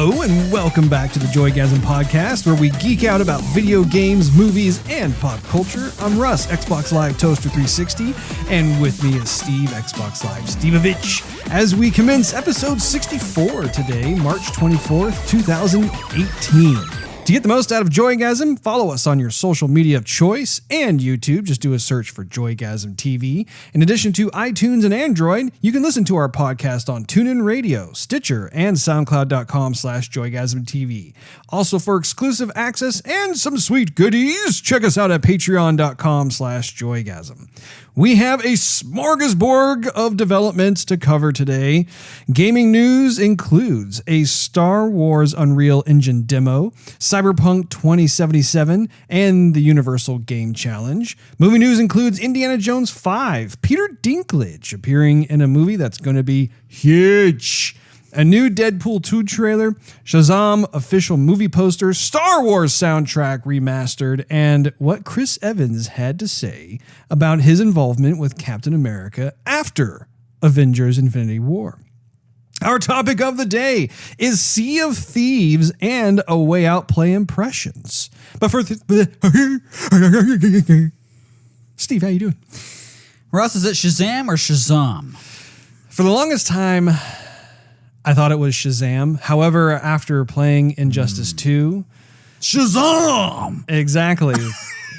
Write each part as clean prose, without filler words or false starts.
Hello and welcome back to the Joygasm Podcast, where we geek out about video games, movies, and pop culture. I'm Russ, Xbox Live Toaster 360, and with me is Steve, Xbox Live Stevovich, as we commence episode 64 today, March 24th, 2018. To get the most out of Joygasm, follow us on your social media of choice and YouTube. Just do a search for Joygasm TV. In addition to iTunes and Android, you can listen to our podcast on TuneIn Radio, Stitcher, and SoundCloud.com/JoygasmTV. Also, for exclusive access and some sweet goodies, check us out at Patreon.com/Joygasm. We have a smorgasbord of developments to cover today. Gaming news includes a Star Wars Unreal Engine demo, Cyberpunk 2077, and the Universal Game Challenge. Movie news includes Indiana Jones 5, Peter Dinklage appearing in a movie that's going to be huge, a new Deadpool 2 trailer, Shazam official movie poster, Star Wars soundtrack remastered, and what Chris Evans had to say about his involvement with Captain America after Avengers Infinity War. Our topic of the day is Sea of Thieves and A Way Out play impressions. But for Steve, how you doing? Russ, is it Shazam or Shazam? For the longest time, I thought it was Shazam. However, after playing Injustice 2... Shazam! Exactly.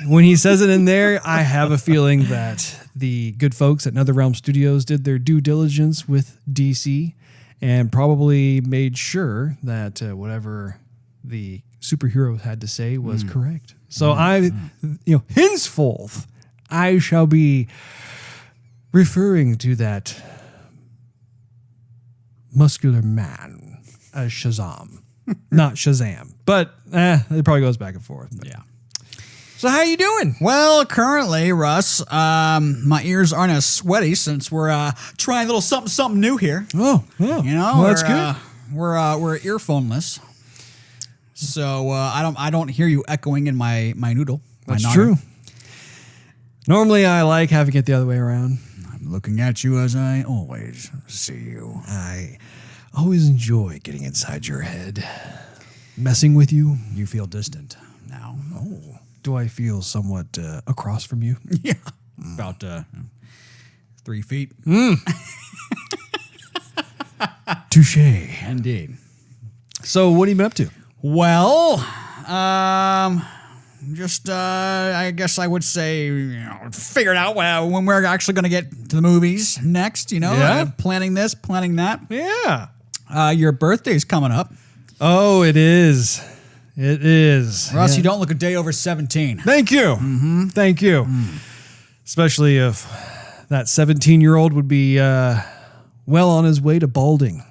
When he says it in there, I have a feeling that the good folks at NetherRealm Studios did their due diligence with DC and probably made sure that whatever the superhero had to say was correct. So henceforth, I shall be referring to that muscular man as Shazam. Not Shazam, but it probably goes back and forth. Yeah. So how you doing? Well, currently, Russ, my ears aren't as sweaty since we're trying a little something new here. Oh, yeah. You know, well, that's good. We're earphoneless, so I don't hear you echoing in my noodle. That's true. Normally, I like having it the other way around. I'm looking at you as I always see you. I always enjoy getting inside your head, messing with you. You feel distant now. Oh, do I feel somewhat across from you? Yeah, about 3 feet. Touche. Indeed. So, what have you been up to? Well, I guess I would say, figuring out when we're actually going to get to the movies next, Yeah. Planning this, planning that. Yeah. Your birthday's coming up. Oh, it is. It is. Russ, Yeah. you don't look a day over 17. Thank you. Mm-hmm. Thank you. Especially if that 17-year-old would be well on his way to balding.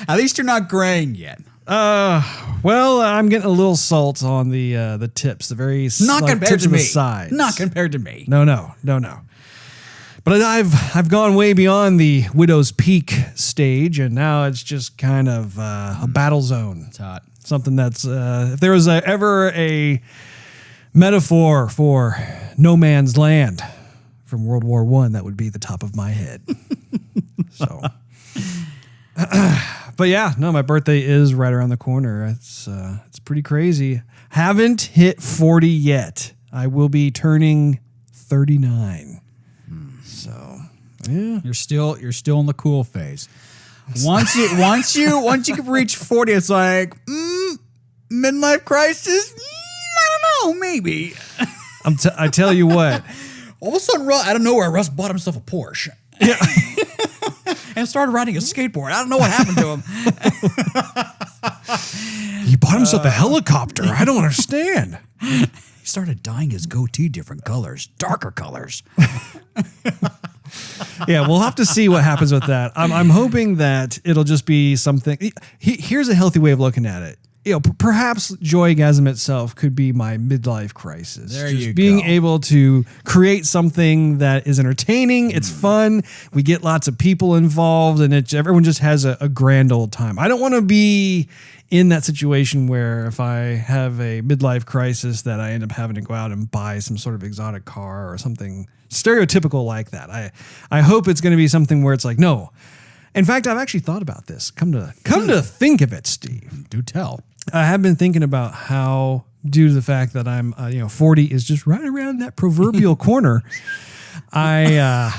At least you're not graying yet. Well, I'm getting a little salt on the tips, the very Not compared tips to of me. the sides. Not compared to me. No. But I've gone way beyond the widow's peak stage, and now it's just kind of a battle zone. It's hot. Something that's if there was ever a metaphor for no man's land from World War I, that would be the top of my head. So, but yeah, no, my birthday is right around the corner. It's pretty crazy. Haven't hit 40 yet. I will be turning 39. So, yeah, You're still in the cool phase. Once you reach 40, it's like midlife crisis. I don't know, maybe. I tell you what. All of a sudden, out of nowhere, Russ bought himself a Porsche. Yeah. And started riding a skateboard. I don't know what happened to him. He bought himself a helicopter. I don't understand. He started dyeing his goatee different colors, darker colors. Yeah, we'll have to see what happens with that. I'm hoping that it'll just be something. Here's a healthy way of looking at it. Perhaps Joygasm itself could be my midlife crisis. There just you being go. able to create something that is entertaining, it's fun, we get lots of people involved, and everyone just has a grand old time. I don't want to be in that situation where if I have a midlife crisis that I end up having to go out and buy some sort of exotic car or something stereotypical like that. I hope it's going to be something where it's like, no, In fact, I've actually thought about this. Come to think of it, Steve. Do tell. I have been thinking about how, due to the fact that I'm, 40 is just right around that proverbial corner. No,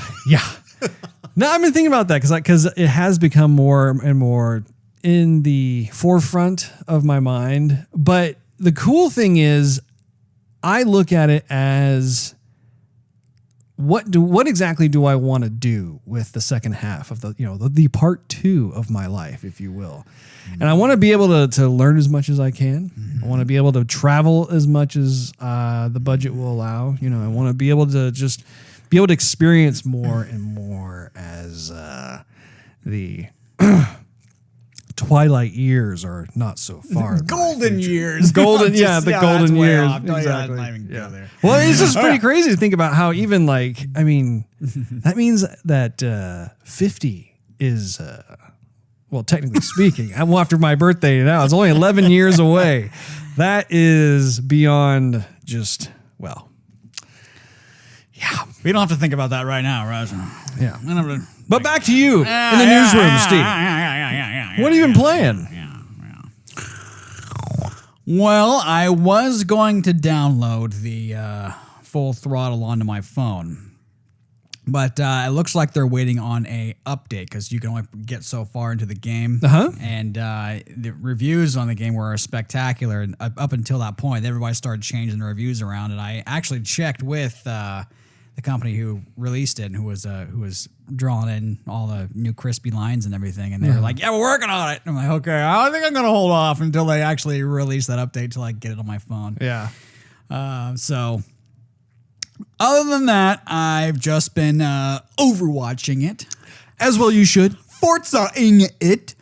I've been thinking about that because it has become more and more in the forefront of my mind. But the cool thing is, I look at it as what exactly do I want to do with the second half of the part 2 of my life, if you will. And I want to be able to learn as much as I can. I want to be able to travel as much as the budget will allow. I want to be able to just be able to experience more and more as the twilight years are not so far. Golden years. The golden years. Exactly. Yeah. Well, it's just pretty crazy to think about how even that means that 50 is, technically speaking, well, after my birthday now, it's only 11 years away. That is beyond just, yeah. We don't have to think about that right now, right? Yeah. But back to you in the newsroom, Steve. What have you been playing? Well, I was going to download the Full Throttle onto my phone, but it looks like they're waiting on a update because you can only get so far into the game. And the reviews on the game were spectacular. And up until that point, everybody started changing the reviews around, and I actually checked with the company who released it and who was drawing in all the new crispy lines and everything, and they were like, "Yeah, we're working on it." And I'm like, "Okay, I think I'm gonna hold off until they actually release that update to get it on my phone." Yeah. So, other than that, I've just been overwatching it, As well you should. Forza-ing it,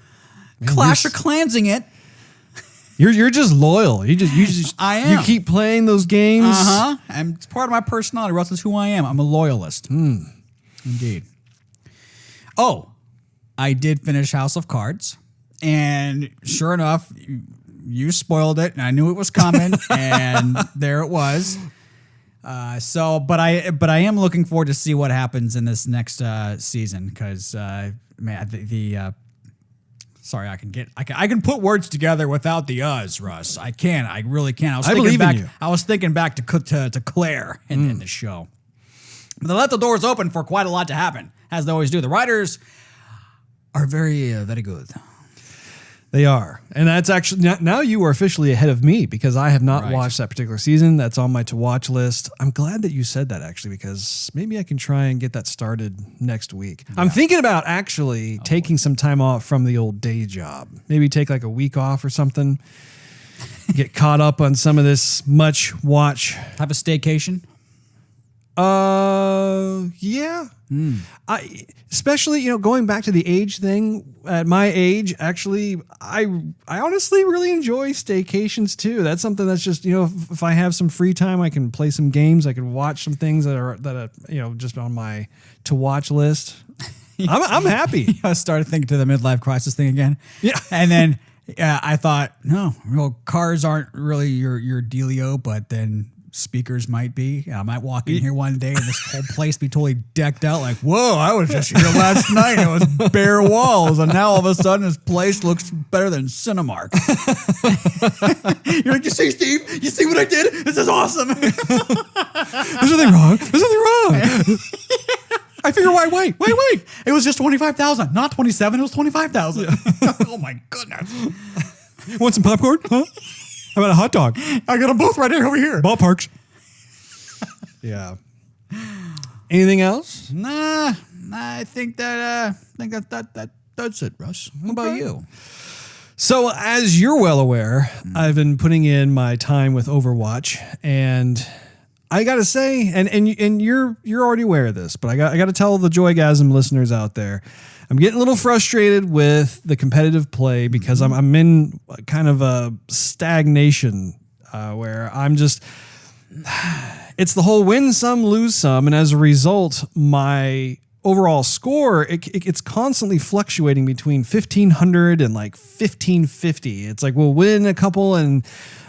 Clash of Clansing it. You're just loyal. You just I am. You keep playing those games. And it's part of my personality. Russ is who I am. I'm a loyalist. Indeed. Oh, I did finish House of Cards, and sure enough, you spoiled it, and I knew it was coming, and there it was. But I am looking forward to see what happens in this next season because sorry, I can put words together without the us, Russ. I can. I really can. I believe in you. I was thinking back to Claire in the show. But they let the doors open for quite a lot to happen, as they always do. The writers are very, very good. They are. And that's actually, now you are officially ahead of me because I have not watched that particular season. That's on my to-watch list. I'm glad that you said that, actually, because maybe I can try and get that started next week. Yeah. I'm thinking about actually taking some time off from the old day job. Maybe take a week off or something. Get caught up on some of this much watch. Have a staycation? Yeah. I especially, going back to the age thing at my age, actually, I honestly really enjoy staycations too. That's something that's just, if I have some free time, I can play some games. I can watch some things that are just on my to watch list. I'm happy. I started thinking to the midlife crisis thing again. Yeah. And then I thought, no, cars aren't really your dealio, but then speakers might be. I might walk in here one day and this whole place be totally decked out like, whoa, I was just here last night. It was bare walls. And now all of a sudden this place looks better than Cinemark. You're like, you see, Steve? You see what I did? This is awesome. There's nothing wrong. I figure why wait. It was just 25,000, not 27. It was 25,000. Oh my goodness. Want some popcorn? Huh? How about a hot dog? I got them both right over here. Ballparks. Yeah. Anything else? Nah. I think that's it, Russ. How about you? So, as you're well aware, I've been putting in my time with Overwatch, and I gotta say, and you're already aware of this, but I got to tell the Joygasm listeners out there, I'm getting a little frustrated with the competitive play because I'm in kind of a stagnation where I'm just, it's the whole win some, lose some. And as a result, my overall score, it's constantly fluctuating between 1,500 and 1,550. It's like we'll win a couple and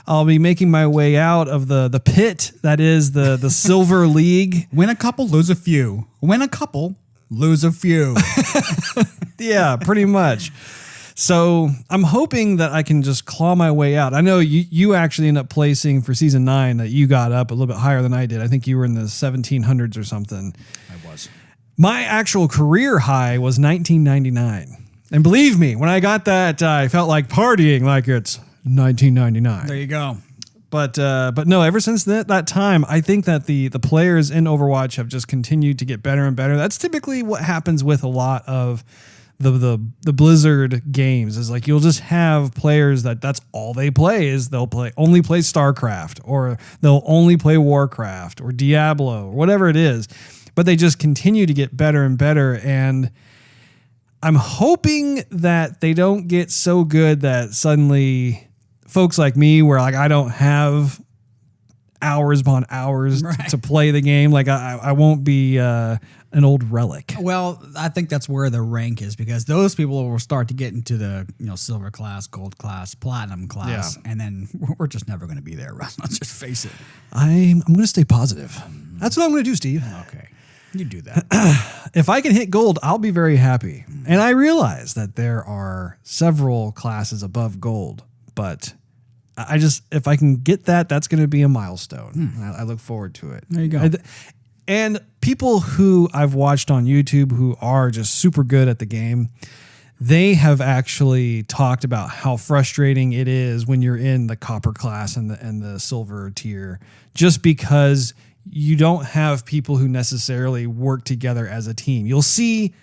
I'll be making my way out of the pit that is the Silver League. Win a couple, lose a few. Win a couple, lose a few. Yeah, pretty much. So I'm hoping that I can just claw my way out. I know you actually end up placing for season 9 that you got up a little bit higher than I did. I think you were in the 1700s or something. I was. My actual career high was 1999. And believe me, when I got that, I felt like partying like it's 1999. There you go. But no, ever since that time, I think that the players in Overwatch have just continued to get better and better. That's typically what happens with a lot of the Blizzard games, is like you'll just have players that's all they play is they'll only play StarCraft, or they'll only play Warcraft or Diablo or whatever it is, but they just continue to get better and better. And I'm hoping that they don't get so good that suddenly folks like me, where like I don't have hours upon hours to play the game, like I won't be an old relic. Well, I think that's where the rank is, because those people will start to get into the silver class, gold class, platinum class, and then we're just never going to be there. Let's just face it. I'm going to stay positive. That's what I'm going to do, Steve. Okay, you do that. If I can hit gold, I'll be very happy. And I realize that there are several classes above gold, but if I can get that, that's going to be a milestone. I look forward to it. There you go. And people who I've watched on YouTube who are just super good at the game, they have actually talked about how frustrating it is when you're in the copper class and the silver tier, just because you don't have people who necessarily work together as a team. You'll see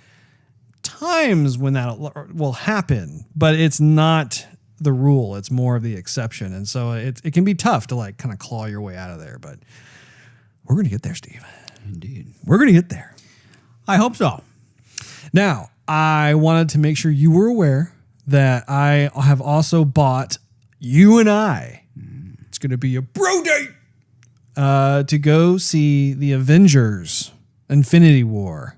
times when that will happen, but it's not the rule. It's more of the exception. And so it can be tough to like kind of claw your way out of there, but we're going to get there, Steve. Indeed. We're going to get there. I hope so. Now, I wanted to make sure you were aware that I have also bought you and I. It's going to be a bro date to go see the Avengers Infinity War.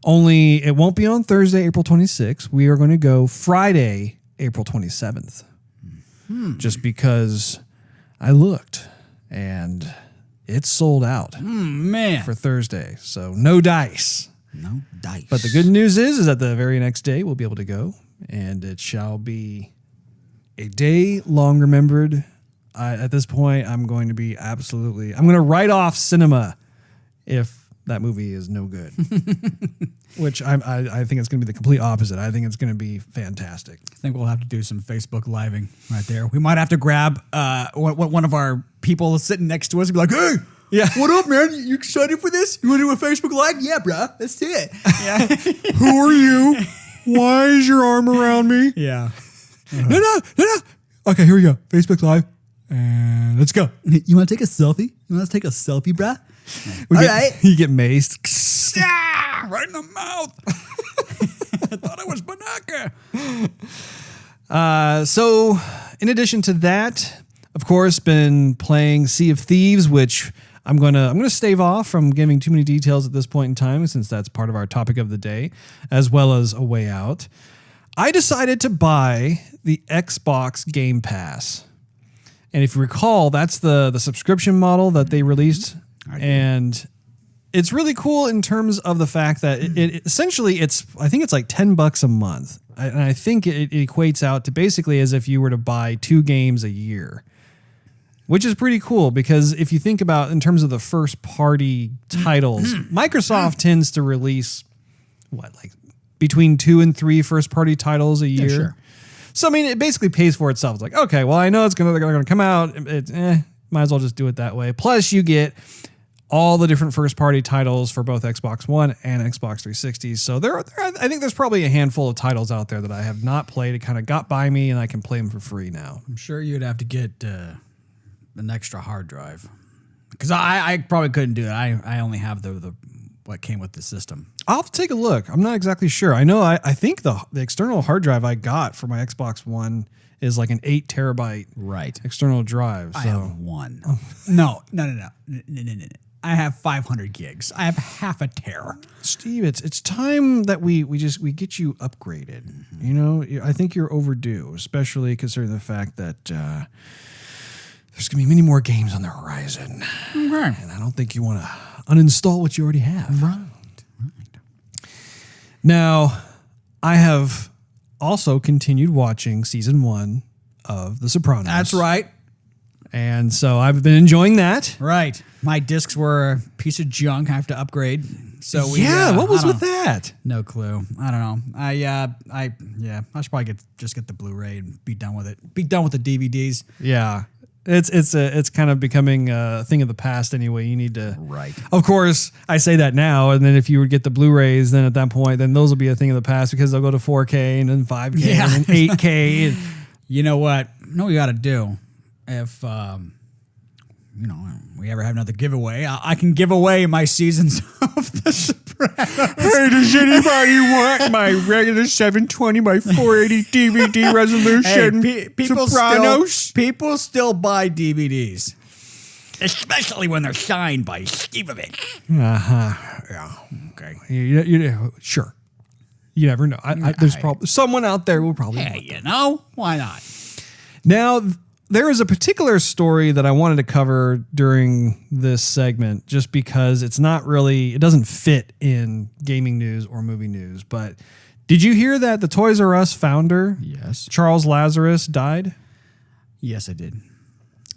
Only it won't be on Thursday, April 26th. We are going to go Friday, April 27th. Just because I looked and it's sold out Man. for Thursday. So no dice. No dice. But the good news is that the very next day we'll be able to go, and it shall be a day long remembered. At this point, I'm going to write off cinema if that movie is no good. Which I think it's going to be the complete opposite. I think it's going to be fantastic. I think we'll have to do some Facebook living right there. We might have to grab one of our people sitting next to us and be like, "Hey, Yeah. what up, man? You excited for this? You want to do a Facebook Live? Yeah, bro. Let's do it." Yeah. Who are you? Why is your arm around me? Yeah. No. Okay, here we go. Facebook Live. And let's go. You want to take a selfie? You want to take a selfie, bro? You get maced. Ah, right in the mouth. I thought I was Banaka. So, in addition to that, of course, been playing Sea of Thieves, which I'm gonna stave off from giving too many details at this point in time, since that's part of our topic of the day, as well as A Way Out. I decided to buy the Xbox Game Pass, and if you recall, that's the subscription model that they released, and it's really cool in terms of the fact that it essentially I think it's like $10 a month. And I think it equates out to basically as if you were to buy 2 games a year, which is pretty cool, because if you think about in terms of the first party titles, Microsoft tends to release like between 2 and 3 first party titles a year. Yeah, sure. So, I mean, it basically pays for itself. It's like, okay, well, I know they're going to come out. Might as well just do it that way. Plus, you get all the different first-party titles for both Xbox One and Xbox 360. So I think there's probably a handful of titles out there that I have not played. It kind of got by me, and I can play them for free now. I'm sure you'd have to get an extra hard drive, because I probably couldn't do it. I only have the what came with the system. I'll have to take a look. I'm not exactly sure. I know I think the external hard drive I got for my Xbox One is like an 8 terabyte external drive. So. I have one. No. I have 500 gigs. I have half a tera. Steve, it's time that we get you upgraded. Mm-hmm. You know, I think you're overdue, especially considering the fact that there's going to be many more games on the horizon. Okay. And I don't think you want to uninstall what you already have. Right. Now, I have also continued watching season 1 of The Sopranos. That's right. And so I've been enjoying that. Right. My discs were a piece of junk. I have to upgrade. So What was with that? No clue. I don't know. I should probably just get the Blu-ray and be done with it. Be done with the DVDs. Yeah. It's kind of becoming a thing of the past anyway. You need to. Right. Of course, I say that now, and then if you would get the Blu-rays, then at that point, then those will be a thing of the past because they'll go to 4K and then 5K and then 8K. You know what? You know what we got to do? If we ever have another giveaway, I can give away my seasons of The Sopranos. Hey, does anybody want my regular 720 by 480 DVD resolution? Hey, people still buy DVDs, especially when they're signed by Stevovich. Yeah. Okay. Sure. You never know. There's probably someone out there will probably. Hey, why not? Now, there is a particular story that I wanted to cover during this segment just because it doesn't fit in gaming news or movie news. But did you hear that the Toys R Us founder, Yes. Charles Lazarus, died? Yes, I did.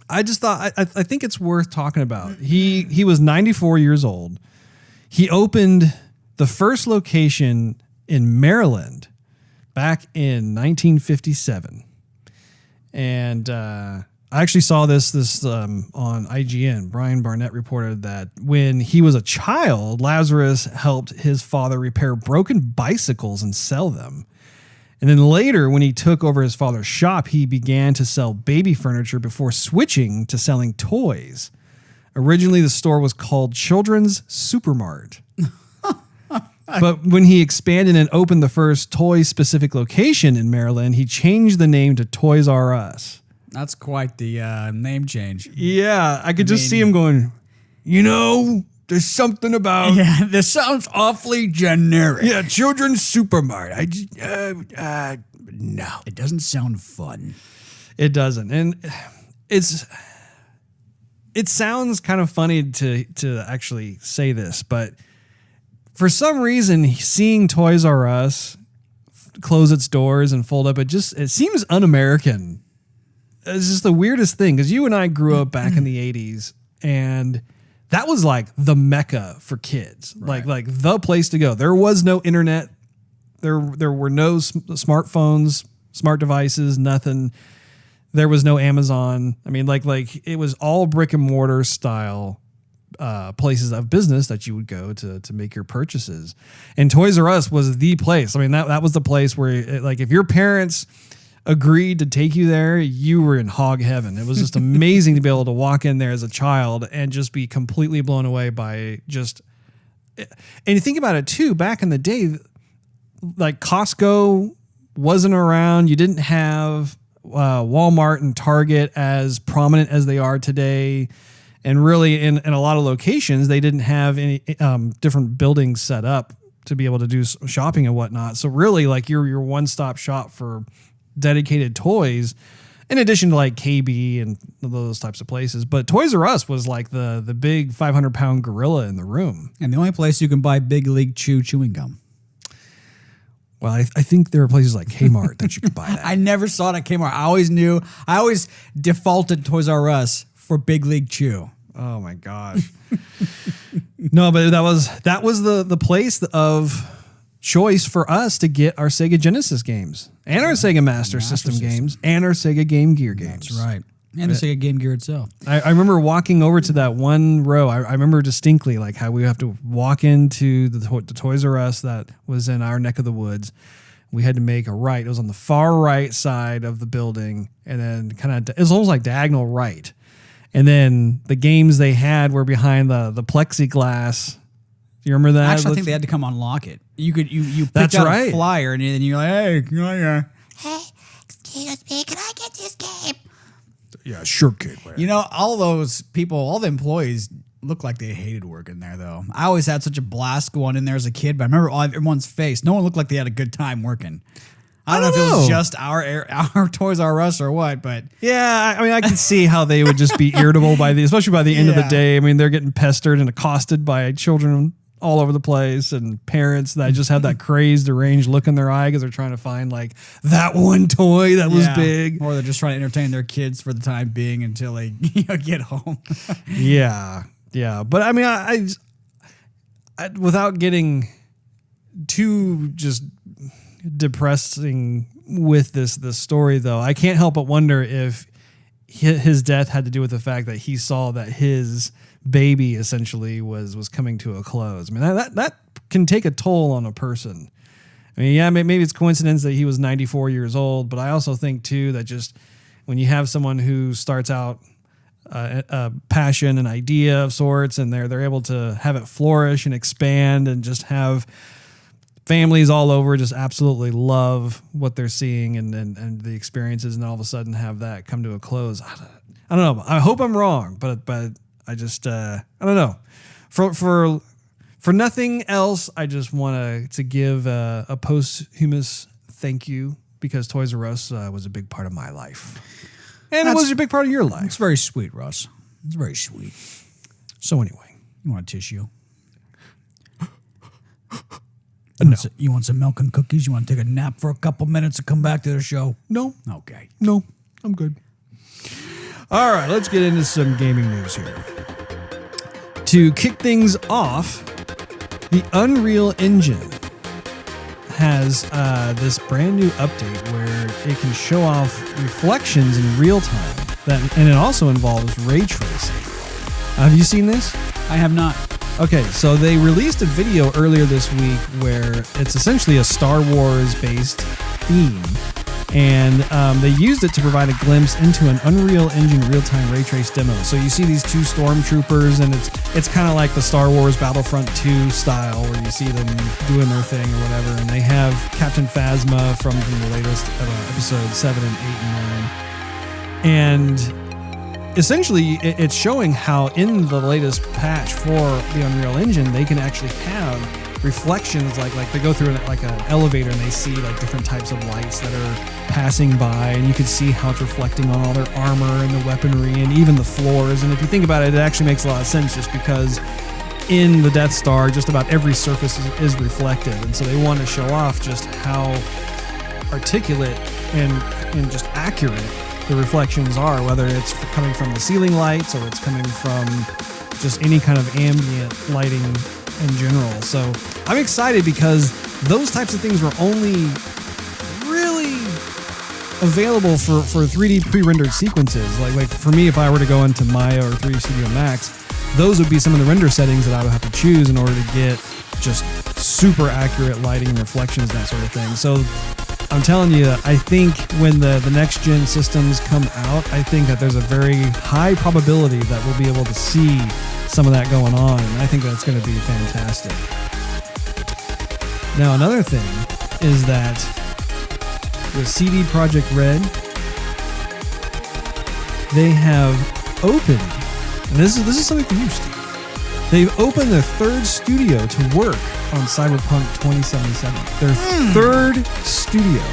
I just thought, I think it's worth talking about. He was 94 years old. He opened the first location in Maryland back in 1957. And I actually saw this on IGN. Brian Barnett reported that when he was a child, Lazarus helped his father repair broken bicycles and sell them. And then later, when he took over his father's shop, he began to sell baby furniture before switching to selling toys. Originally, the store was called Children's Supermart. But when he expanded and opened the first toy-specific location in Maryland, he changed the name to Toys R Us. That's quite the name change. Yeah, I could just see him going, there's something about... Yeah, this sounds awfully generic. Yeah, Children's Supermart. No. It doesn't sound fun. It doesn't. And it sounds kind of funny to actually say this, but... For some reason, seeing Toys R Us close its doors and fold up, it seems un-American. It's just the weirdest thing because you and I grew up back in the 80s and that was like the mecca for kids, Right. like the place to go. There was no internet. There were no smartphones, smart devices, nothing. There was no Amazon. I mean, like it was all brick and mortar style places of business that you would go to make your purchases. And Toys R Us was the place. I mean, that was the place where if your parents agreed to take you there, you were in hog heaven. It was just amazing to be able to walk in there as a child and just be completely blown away by just, and you think about it too, back in the day, like Costco wasn't around. You didn't have Walmart and Target as prominent as they are today. And really, in a lot of locations, they didn't have any different buildings set up to be able to do shopping and whatnot. So really, like your one-stop shop for dedicated toys, in addition to like KB and those types of places. But Toys R Us was like the big 500-pound gorilla in the room. And the only place you can buy Big League Chew chewing gum. Well, I think there are places like Kmart that you could buy that. I never saw it at Kmart. I always defaulted Toys R Us for Big League Chew. Oh my gosh. No, but that was the place of choice for us to get our Sega Genesis games and our Sega Master System games and our Sega Game Gear games. That's right. And the Sega Game Gear itself. I remember walking over to that one row. I remember distinctly like how we have to walk into the Toys R Us that was in our neck of the woods. We had to make a right. It was on the far right side of the building, and then it was almost like diagonal right. And then the games they had were behind the plexiglass. Do you remember that? Actually, I think they had to come unlock it. You picked That's out right. a flyer, and then you're like, hey, Hey, excuse me, can I get this game? Yeah, sure, kid. all those people, all the employees looked like they hated working there, though. I always had such a blast going in there as a kid, but I remember everyone's face. No one looked like they had a good time working. I don't know if it was just our Toys R Us or what, but yeah, I mean, I can see how they would just be irritable especially by the end of the day. I mean, they're getting pestered and accosted by children all over the place, and parents that just have that crazed, deranged look in their eye because they're trying to find like that one toy that was big. Or they're just trying to entertain their kids for the time being until they get home. Yeah. But I mean, I without getting too just depressing with this story, though, I can't help but wonder if his death had to do with the fact that he saw that his baby essentially was coming to a close. I mean, that can take a toll on a person. I mean, yeah, maybe it's coincidence that he was 94 years old, but I also think too that just when you have someone who starts out a passion, an idea of sorts, and they're able to have it flourish and expand and just have families all over just absolutely love what they're seeing and the experiences, and all of a sudden have that come to a close. I don't know. I hope I'm wrong, but I just I don't know. For nothing else, I just want to give a posthumous thank you because Toys R Us was a big part of my life, and it was a big part of your life. It's very sweet, Russ. It's very sweet. So anyway, You want a tissue? No. You want some milk and cookies? You want to take a nap for a couple minutes and come back to the show? No, Okay. no, I'm good. All right, let's get into some gaming news here. To kick things off, the Unreal Engine has this brand new update where it can show off reflections in real time, and it also involves ray tracing. Have you seen this? I have not. Okay, so they released a video earlier this week where it's essentially a Star Wars based theme, and they used it to provide a glimpse into an Unreal Engine real-time ray trace demo. So you see these two stormtroopers, and it's kind of like the Star Wars Battlefront 2 style, where you see them doing their thing or whatever, and they have Captain Phasma from the latest episode 7 and 8 and 9. And essentially, it's showing how in the latest patch for the Unreal Engine, they can actually have reflections, like they go through like an elevator and they see like different types of lights that are passing by, and you can see how it's reflecting on all their armor and the weaponry and even the floors. And if you think about it, it actually makes a lot of sense just because in the Death Star, just about every surface is reflective. And so they want to show off just how articulate and just accurate the reflections are, whether it's coming from the ceiling lights or it's coming from just any kind of ambient lighting in general. So I'm excited because those types of things were only really available for 3D pre-rendered sequences. Like for me, if I were to go into Maya or 3D Studio Max, those would be some of the render settings that I would have to choose in order to get just super accurate lighting and reflections, that sort of thing. So I'm telling you, I think when the next gen systems come out, I think that there's a very high probability that we'll be able to see some of that going on, and I think that's going to be fantastic. Now, another thing is that with CD Projekt Red, they have opened, and this is something for you, Steve. They've opened their third studio to work on Cyberpunk 2077. Their third studio.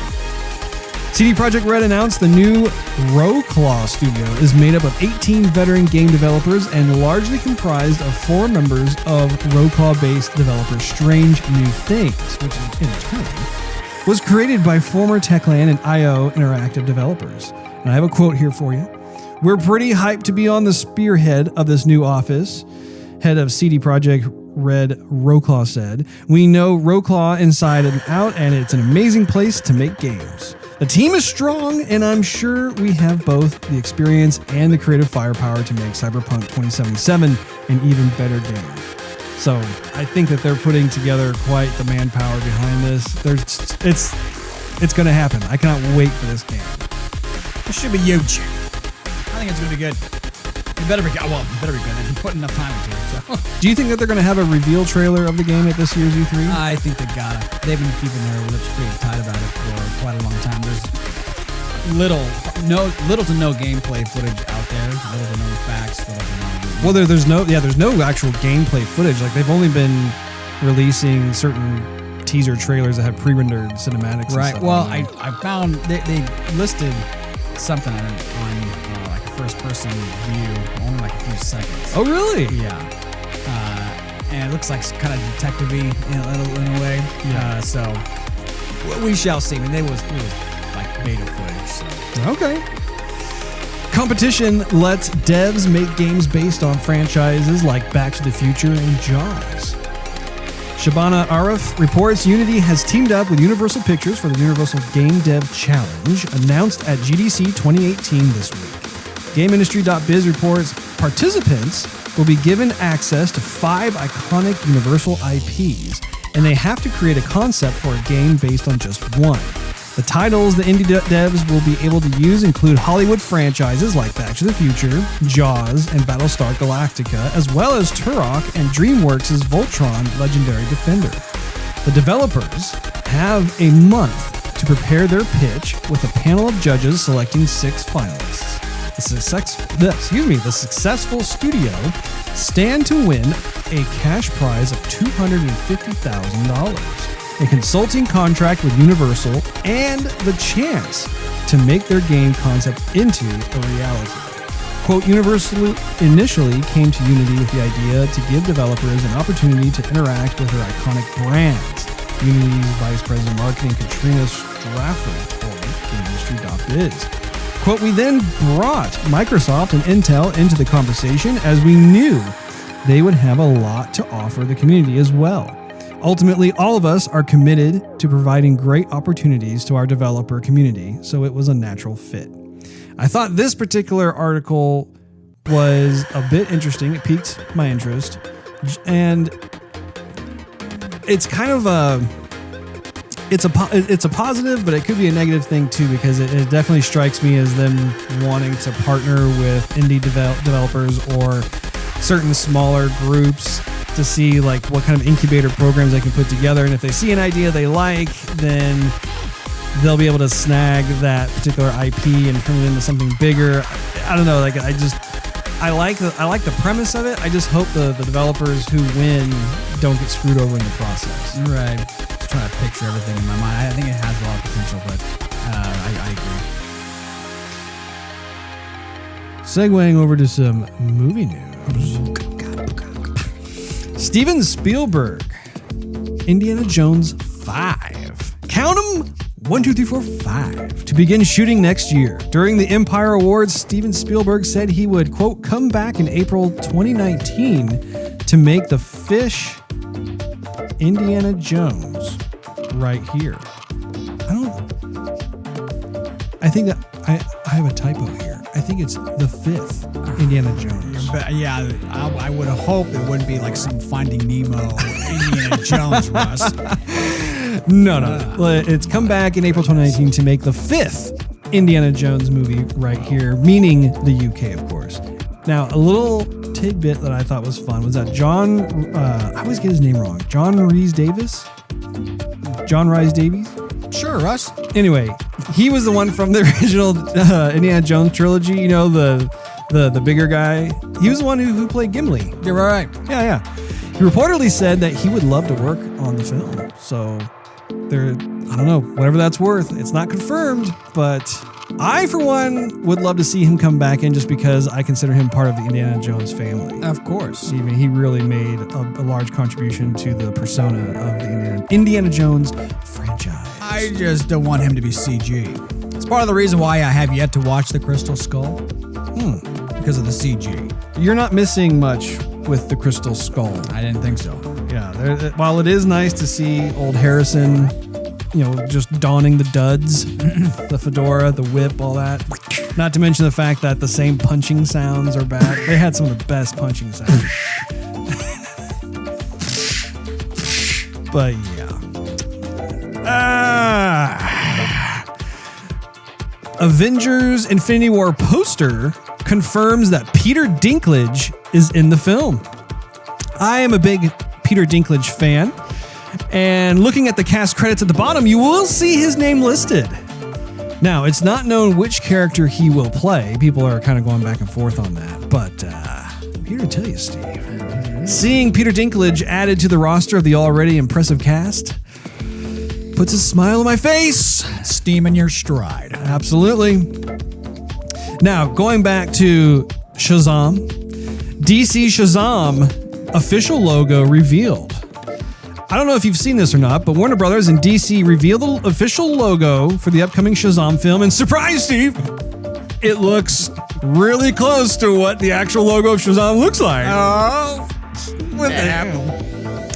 CD Projekt Red announced the new Rowclaw studio is made up of 18 veteran game developers and largely comprised of 4 members of Rowclaw-based developer Strange New Things, which in turn was created by former Techland and IO Interactive developers. And I have a quote here for you. "We're pretty hyped to be on the spearhead of this new office," head of CD Projekt Red Rowclaw said. "We know Rowclaw inside and out, and it's an amazing place to make games. The team is strong, and I'm sure we have both the experience and the creative firepower to make Cyberpunk 2077 an even better game." So I think that they're putting together quite the manpower behind this. It's going to happen. I cannot wait for this game. It should be huge. I think it's going to be good. It better be good. Well, it better be good. They've put enough time into it. So. Do you think that they're going to have a reveal trailer of the game at this year's E3? I think they gotta. They've been keeping their lips pretty tight about it for quite a long time. There's little to no gameplay footage out there. Little to no facts. Little to no. Well, there's no actual gameplay footage. Like they've only been releasing certain teaser trailers that have pre-rendered cinematics. Right. And stuff Well, on them. I found they listed something on like a first-person view, only like a few seconds. Oh, really? Yeah. and it looks like kind of detective-y in a way. So we shall see. I mean, it was like beta footage. So. Okay. Competition lets devs make games based on franchises like Back to the Future and Jaws. Shabana Arif reports Unity has teamed up with Universal Pictures for the Universal Game Dev Challenge, announced at GDC 2018 this week. GameIndustry.biz reports participants will be given access to 5 iconic Universal IPs, and they have to create a concept for a game based on just one. The titles the indie devs will be able to use include Hollywood franchises like Back to the Future, Jaws, and Battlestar Galactica, as well as Turok and DreamWorks' Voltron Legendary Defender. The developers have a month to prepare their pitch with a panel of judges selecting 6 finalists. The successful studio stand to win a cash prize of $250,000, a consulting contract with Universal, and the chance to make their game concept into a reality. Quote, Universal initially came to Unity with the idea to give developers an opportunity to interact with their iconic brands. Unity's Vice President of Marketing, Katrina Strafford, told GameIndustry.biz. Quote, we then brought Microsoft and Intel into the conversation as we knew they would have a lot to offer the community as well. Ultimately, all of us are committed to providing great opportunities to our developer community, so it was a natural fit. I thought this particular article was a bit interesting. It piqued my interest. And it's kind of it's a positive, but it could be a negative thing too, because it definitely strikes me as them wanting to partner with indie developers or certain smaller groups to see like what kind of incubator programs they can put together. And if they see an idea they like, then they'll be able to snag that particular IP and turn it into something bigger. I don't know. Like I like the premise of it. I just hope the developers who win don't get screwed over in the process. Right. Just trying to picture everything in my mind. I think it has a lot of potential, but I agree. Segueing over to some movie news. Steven Spielberg, Indiana Jones 5. Count them! 1, 2, 3, 4, 5. To begin shooting next year. During the Empire Awards, Steven Spielberg said he would, quote, come back in April 2019 to make the fish Indiana Jones right here. I think that I have a typo here. I think it's the 5th Indiana Jones. But yeah, I would hope it wouldn't be like some Finding Nemo Indiana Jones, Russ. No. It's come back in April 2019 to make the 5th Indiana Jones movie right here, meaning the UK, of course. Now, a little tidbit that I thought was fun was that I always get his name wrong. John Rhys Davies? Sure, Russ. Anyway, he was the one from the original Indiana Jones trilogy, you know, the bigger guy. He was the one who played Gimli. You're right. Yeah. He reportedly said that he would love to work on the film. So I don't know, whatever that's worth. It's not confirmed, but I, for one, would love to see him come back in just because I consider him part of the Indiana Jones family. Of course. Even he really made a large contribution to the persona of the Indiana Jones franchise. I just don't want him to be CG. It's part of the reason why I have yet to watch The Crystal Skull. Because of the CG. You're not missing much with the Crystal Skull. I didn't think so. Yeah, while it is nice to see old Harrison, just donning the duds, the fedora, the whip, all that. Not to mention the fact that the same punching sounds are back. They had some of the best punching sounds. But yeah. Avengers Infinity War poster confirms that Peter Dinklage is in the film. I am a big Peter Dinklage fan, and looking at the cast credits at the bottom, you will see his name listed. Now, it's not known which character he will play. People are kind of going back and forth on that, but I'm here to tell you, Steve. Seeing Peter Dinklage added to the roster of the already impressive cast puts a smile on my face. Steam in your stride. Absolutely. Now, going back to Shazam, DC Shazam official logo revealed. I don't know if you've seen this or not, but Warner Brothers and DC revealed the official logo for the upcoming Shazam film, and surprise, Steve, it looks really close to what the actual logo of Shazam looks like. Oh,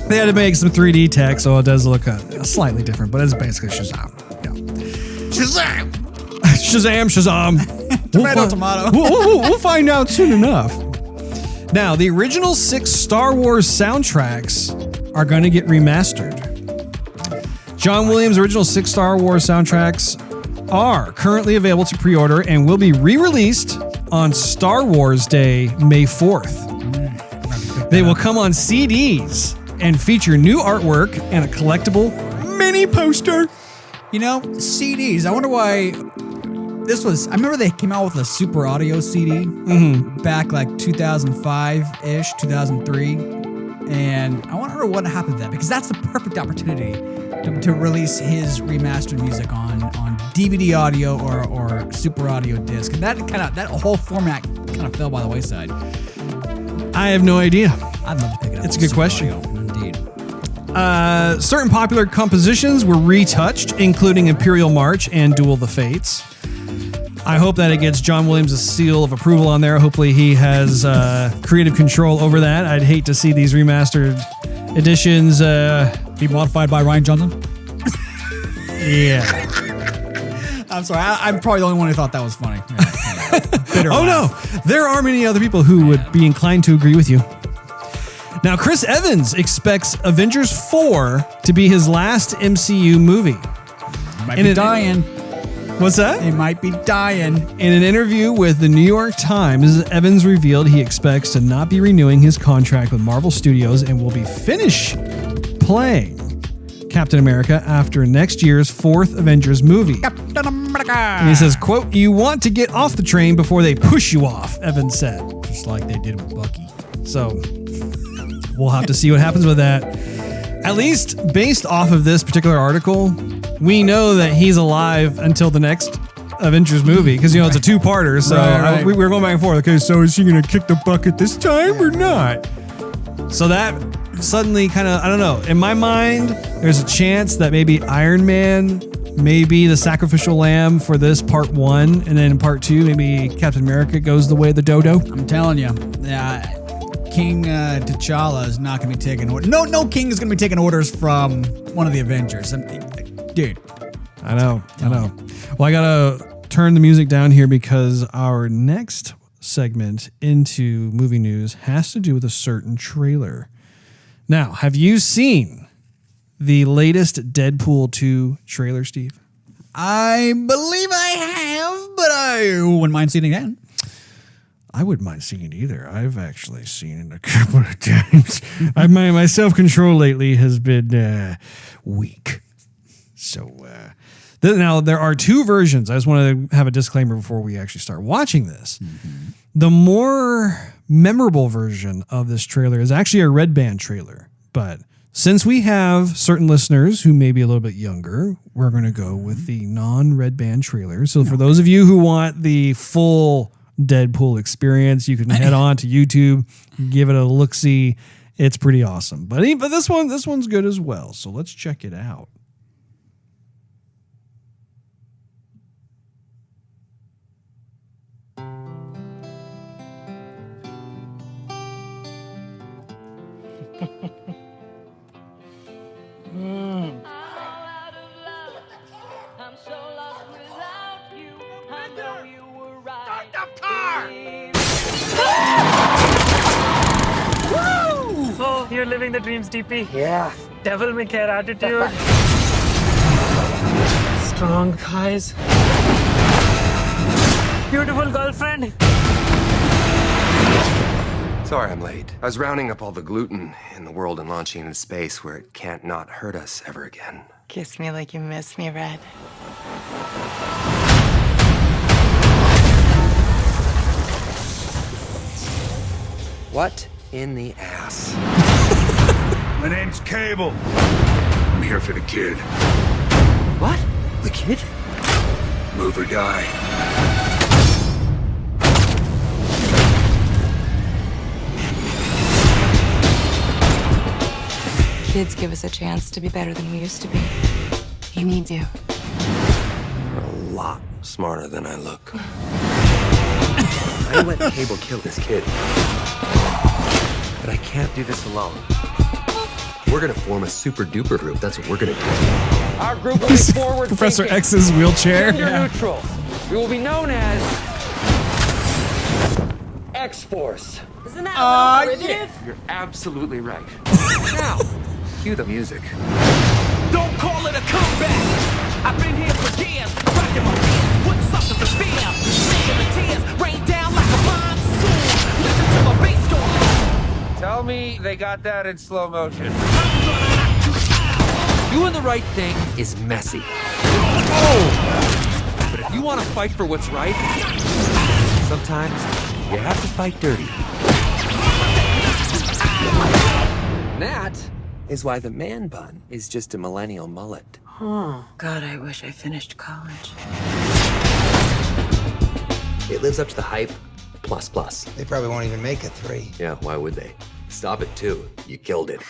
They had to make some 3D tech, so it does look slightly different, but it's basically Shazam. Yeah. Shazam! Shazam. Tomato. We'll find out soon enough. Now, the original 6 Star Wars soundtracks are going to get remastered. John Williams' original 6 Star Wars soundtracks are currently available to pre-order and will be re-released on Star Wars Day, May 4th. They will come on CDs and feature new artwork and a collectible mini poster. You know, CDs. I wonder why I remember they came out with a Super Audio CD back like 2005-ish, 2003. And I wonder what happened to that, because that's the perfect opportunity to release his remastered music on DVD audio or Super Audio disc. And that whole format kind of fell by the wayside. I have no idea. I'd love to pick it up. It's a on good Super question. Audio, indeed. Certain popular compositions were retouched, including Imperial March and Duel of the Fates. I hope that it gets John Williams a seal of approval on there. Hopefully he has creative control over that. I'd hate to see these remastered editions Be modified by Ryan Johnson? yeah. I'm sorry. I'm probably the only one who thought that was funny. Bitter Oh laugh. no, there are many other people who would be inclined to agree with you. Now, Chris Evans expects Avengers 4 to be his last MCU movie. Might And be it- dying. What's that? They might be dying. In an interview with the New York Times, Evans revealed he expects to not be renewing his contract with Marvel Studios and will be finished playing Captain America after next year's 4th Avengers movie. Captain America. And he says, quote, "You want to get off the train before they push you off," Evans said. Just like they did with Bucky. So we'll have to see what happens with that. At least based off of this particular article, we know that he's alive until the next Avengers movie, because, it's a two-parter. So Right. we were going back and forth. Okay, so is he going to kick the bucket this time or not? So that suddenly kind of, I don't know. In my mind, there's a chance that maybe Iron Man may be the sacrificial lamb for this part 1, and then in part 2, maybe Captain America goes the way of the dodo. I'm telling you. King T'Challa is not going to be taking orders. No king is going to be taking orders from one of the Avengers. Dude. I know. Well, I gotta turn the music down here because our next segment into movie news has to do with a certain trailer. Now, have you seen the latest Deadpool 2 trailer, Steve? I believe I have, but I wouldn't mind seeing it again. I wouldn't mind seeing it either. I've actually seen it a couple of times. My self-control lately has been weak. So now there are 2 versions. I just want to have a disclaimer before we actually start watching this. Mm-hmm. The more memorable version of this trailer is actually a Red Band trailer. But since we have certain listeners who may be a little bit younger, we're going to go with the non-Red Band trailer. So for those of you who want the full Deadpool experience, you can head on to YouTube, give it a look-see. It's pretty awesome. But this one's good as well. So let's check it out. I'm so lost without you. I know you were right. Oh, you're living the dreams, DP. Yeah. Devil may care attitude. Strong thighs. Beautiful girlfriend. Sorry I'm late. I was rounding up all the gluten in the world and launching into space where it can't not hurt us ever again. Kiss me like you miss me, Red. What in the ass? My name's Cable. I'm here for the kid. What? The kid? Move or die. kids give us a chance to be better than we used to be. He needs you. You're a lot smarter than I look. I let Cable kill this kid. But I can't do this alone. We're gonna form a super duper group. That's what we're gonna do. Our group will be forward Professor thinking, X's wheelchair. gender neutral. We will be known as X-Force. Isn't that a little derivative? You're absolutely right. Now, cue the music. Don't call it a comeback. I've been here for years, rocking my fears, putting suckers to fear. Seeing the tears rain down like a monsoon. Listen to my bass go. Tell me they got that in slow motion. Doing the right thing is messy. But if you want to fight for what's right, sometimes you have to fight dirty. That is why the man bun is just a millennial mullet. Oh, God, I wish I finished college. It lives up to the hype, plus. They probably won't even make it 3. Yeah, why would they? Stop it, 2. You killed it.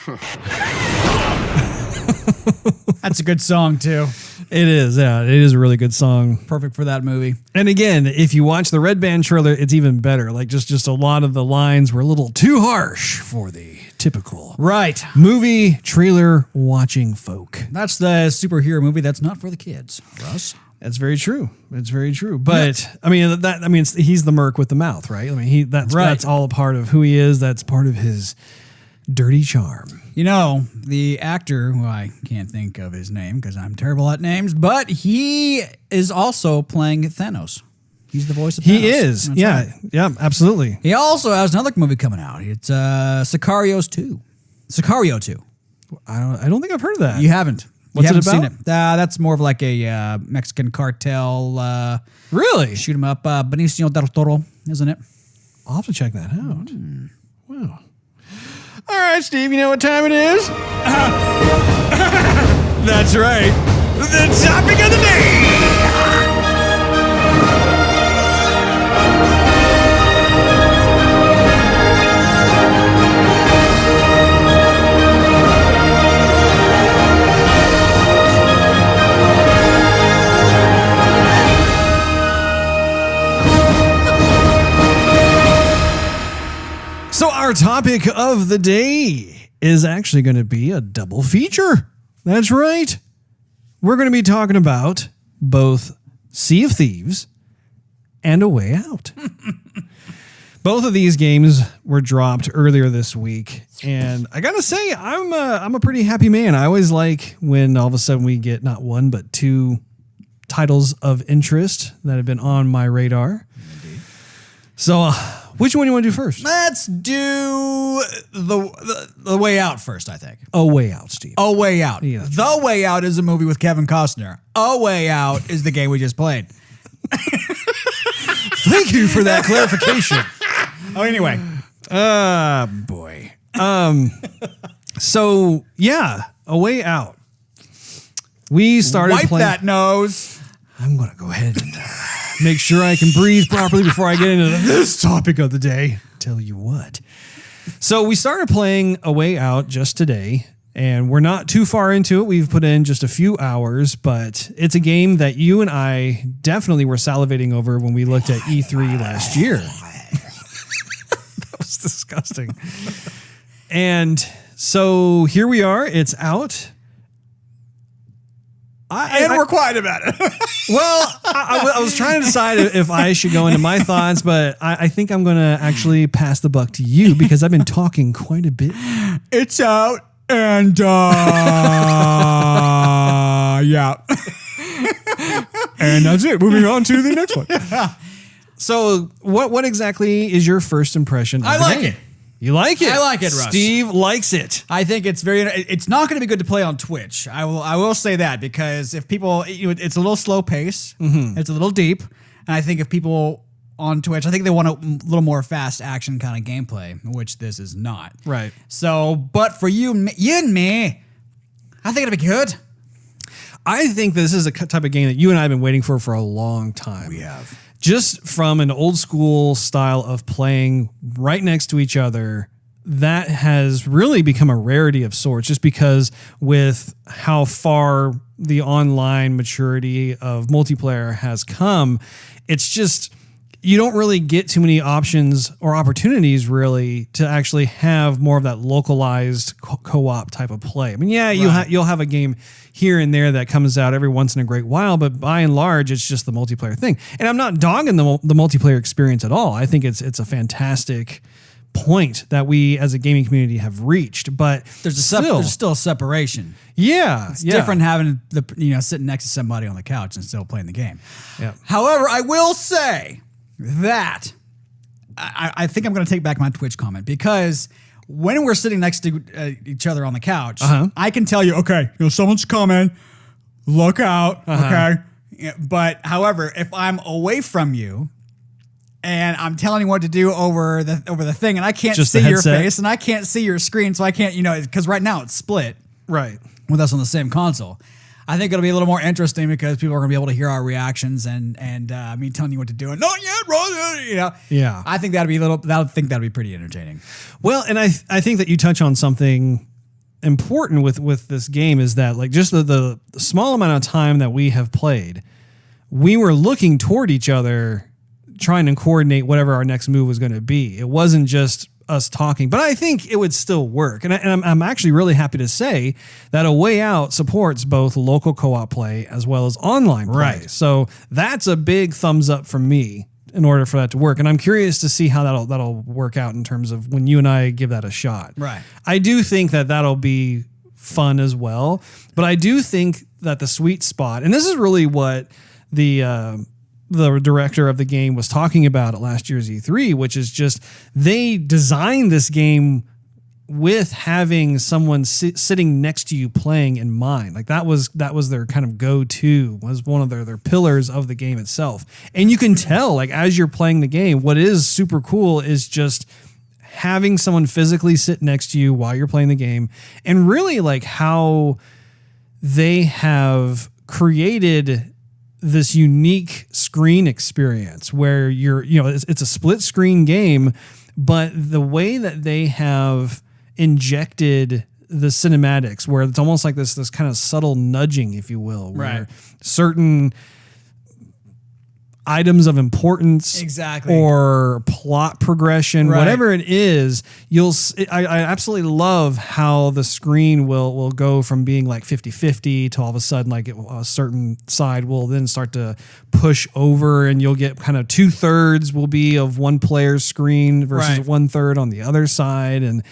That's a good song too. It is, yeah. It is a really good song. Perfect for that movie. And again, if you watch the Red Band trailer, it's even better. Like just a lot of the lines were a little too harsh for the typical Right. movie trailer watching folk. That's the superhero movie that's not for the kids, Russ. That's very true. It's very true. But I mean, he's the merc with the mouth, right? I mean, that's all a part of who he is. That's part of his dirty charm. You know, the actor, who I can't think of his name because I'm terrible at names, but he is also playing Thanos. He's the voice of Thanos. He is. That's Yeah. right. Yeah, absolutely. He also has another movie coming out. It's Sicario 2. Sicario 2. I don't think I've heard of that. You haven't. What's you it haven't about? seen it. That's more of like a Mexican cartel. Really? Shoot him up. Benicio del Toro, isn't it? I'll have to check that out. Wow. All right, Steve, you know what time it is? That's right. The topic of the day. So our topic of the day is actually going to be a double feature. That's right. We're going to be talking about both Sea of Thieves and A Way Out. Both of these games were dropped earlier this week, and I gotta say, I'm a pretty happy man. I always like when all of a sudden we get not one but 2 titles of interest that have been on my radar. Indeed. So, which one do you want to do first? Let's do the Way Out first, I think. A Way Out, Steve. A Way Out. Yeah. The Way Out is a movie with Kevin Costner. A Way Out is the game we just played. Thank you for that clarification. Oh, anyway. Boy. So yeah, A Way Out. We started Wipe playing. that nose. I'm gonna go ahead and make sure I can breathe properly before I get into this topic of the day. Tell you what. So we started playing A Way Out just today, and we're not too far into it. We've put in just a few hours, but it's a game that you and I definitely were salivating over when we looked at E3 last year. That was disgusting. And so here we are. It's out. We're quiet about it. Well, I was trying to decide if I should go into my thoughts, but I think I'm going to actually pass the buck to you because I've been talking quite a bit. It's out and yeah. And that's it. Moving on to the next one. So what exactly is your first impression of I the like game? it. You like it? I like it, Russ. Steve likes it. I think it's it's not going to be good to play on Twitch. I will say that because if people, it's a little slow pace. Mm-hmm. It's a little deep. And I think if people on Twitch, I think they want a little more fast action kind of gameplay, which this is not. Right. So, but for you and me, I think it'll be good. I think this is a type of game that you and I have been waiting for a long time. We have. Just from an old school style of playing right next to each other, that has really become a rarity of sorts, just because with how far the online maturity of multiplayer has come, it's just, you don't really get too many options or opportunities really to actually have more of that localized co-op type of play. I mean, yeah, you'll have a game here and there that comes out every once in a great while, but by and large, it's just the multiplayer thing. And I'm not dogging the multiplayer experience at all. I think it's a fantastic point that we as a gaming community have reached, but there's still a separation. Yeah, it's different having sitting next to somebody on the couch and still playing the game. Yeah. However, I will say that I think I'm going to take back my Twitch comment, because when we're sitting next to each other on the couch, I can tell you, okay, someone's coming, look out, okay. But however, if I'm away from you and I'm telling you what to do over the thing, and I can't Just see your face and I can't see your screen, so I can't, because right now it's split right with us on the same console. I think it'll be a little more interesting because people are going to be able to hear our reactions and me telling you what to do and not yet, bro. Yeah. I think that'd be pretty entertaining. Well, and I think that you touch on something important with this game, is that like just the small amount of time that we have played, we were looking toward each other, trying to coordinate whatever our next move was going to be. It wasn't just us talking, but I think it would still work. And I'm actually really happy to say that A Way Out supports both local co-op play as well as online play. Right. So that's a big thumbs up from me in order for that to work. And I'm curious to see how that'll work out in terms of when you and I give that a shot. Right. I do think that that'll be fun as well, but I do think that the sweet spot, and this is really what the director of the game was talking about at last year's E3, which is just they designed this game with having someone sitting next to you playing in mind. Like that was their kind of go-to, was one of their pillars of the game itself. And you can tell, like, as you're playing the game, what is super cool is just having someone physically sit next to you while you're playing the game, and really like how they have created this unique screen experience where it's a split screen game, but the way that they have injected the cinematics, where it's almost like this kind of subtle nudging, if you will, where certain items of importance or plot progression, whatever it is, I absolutely love how the screen will go from being like 50-50 to all of a sudden like a certain side will then start to push over, and you'll get kind of 2/3 will be of one player's screen versus 1/3 on the other side. And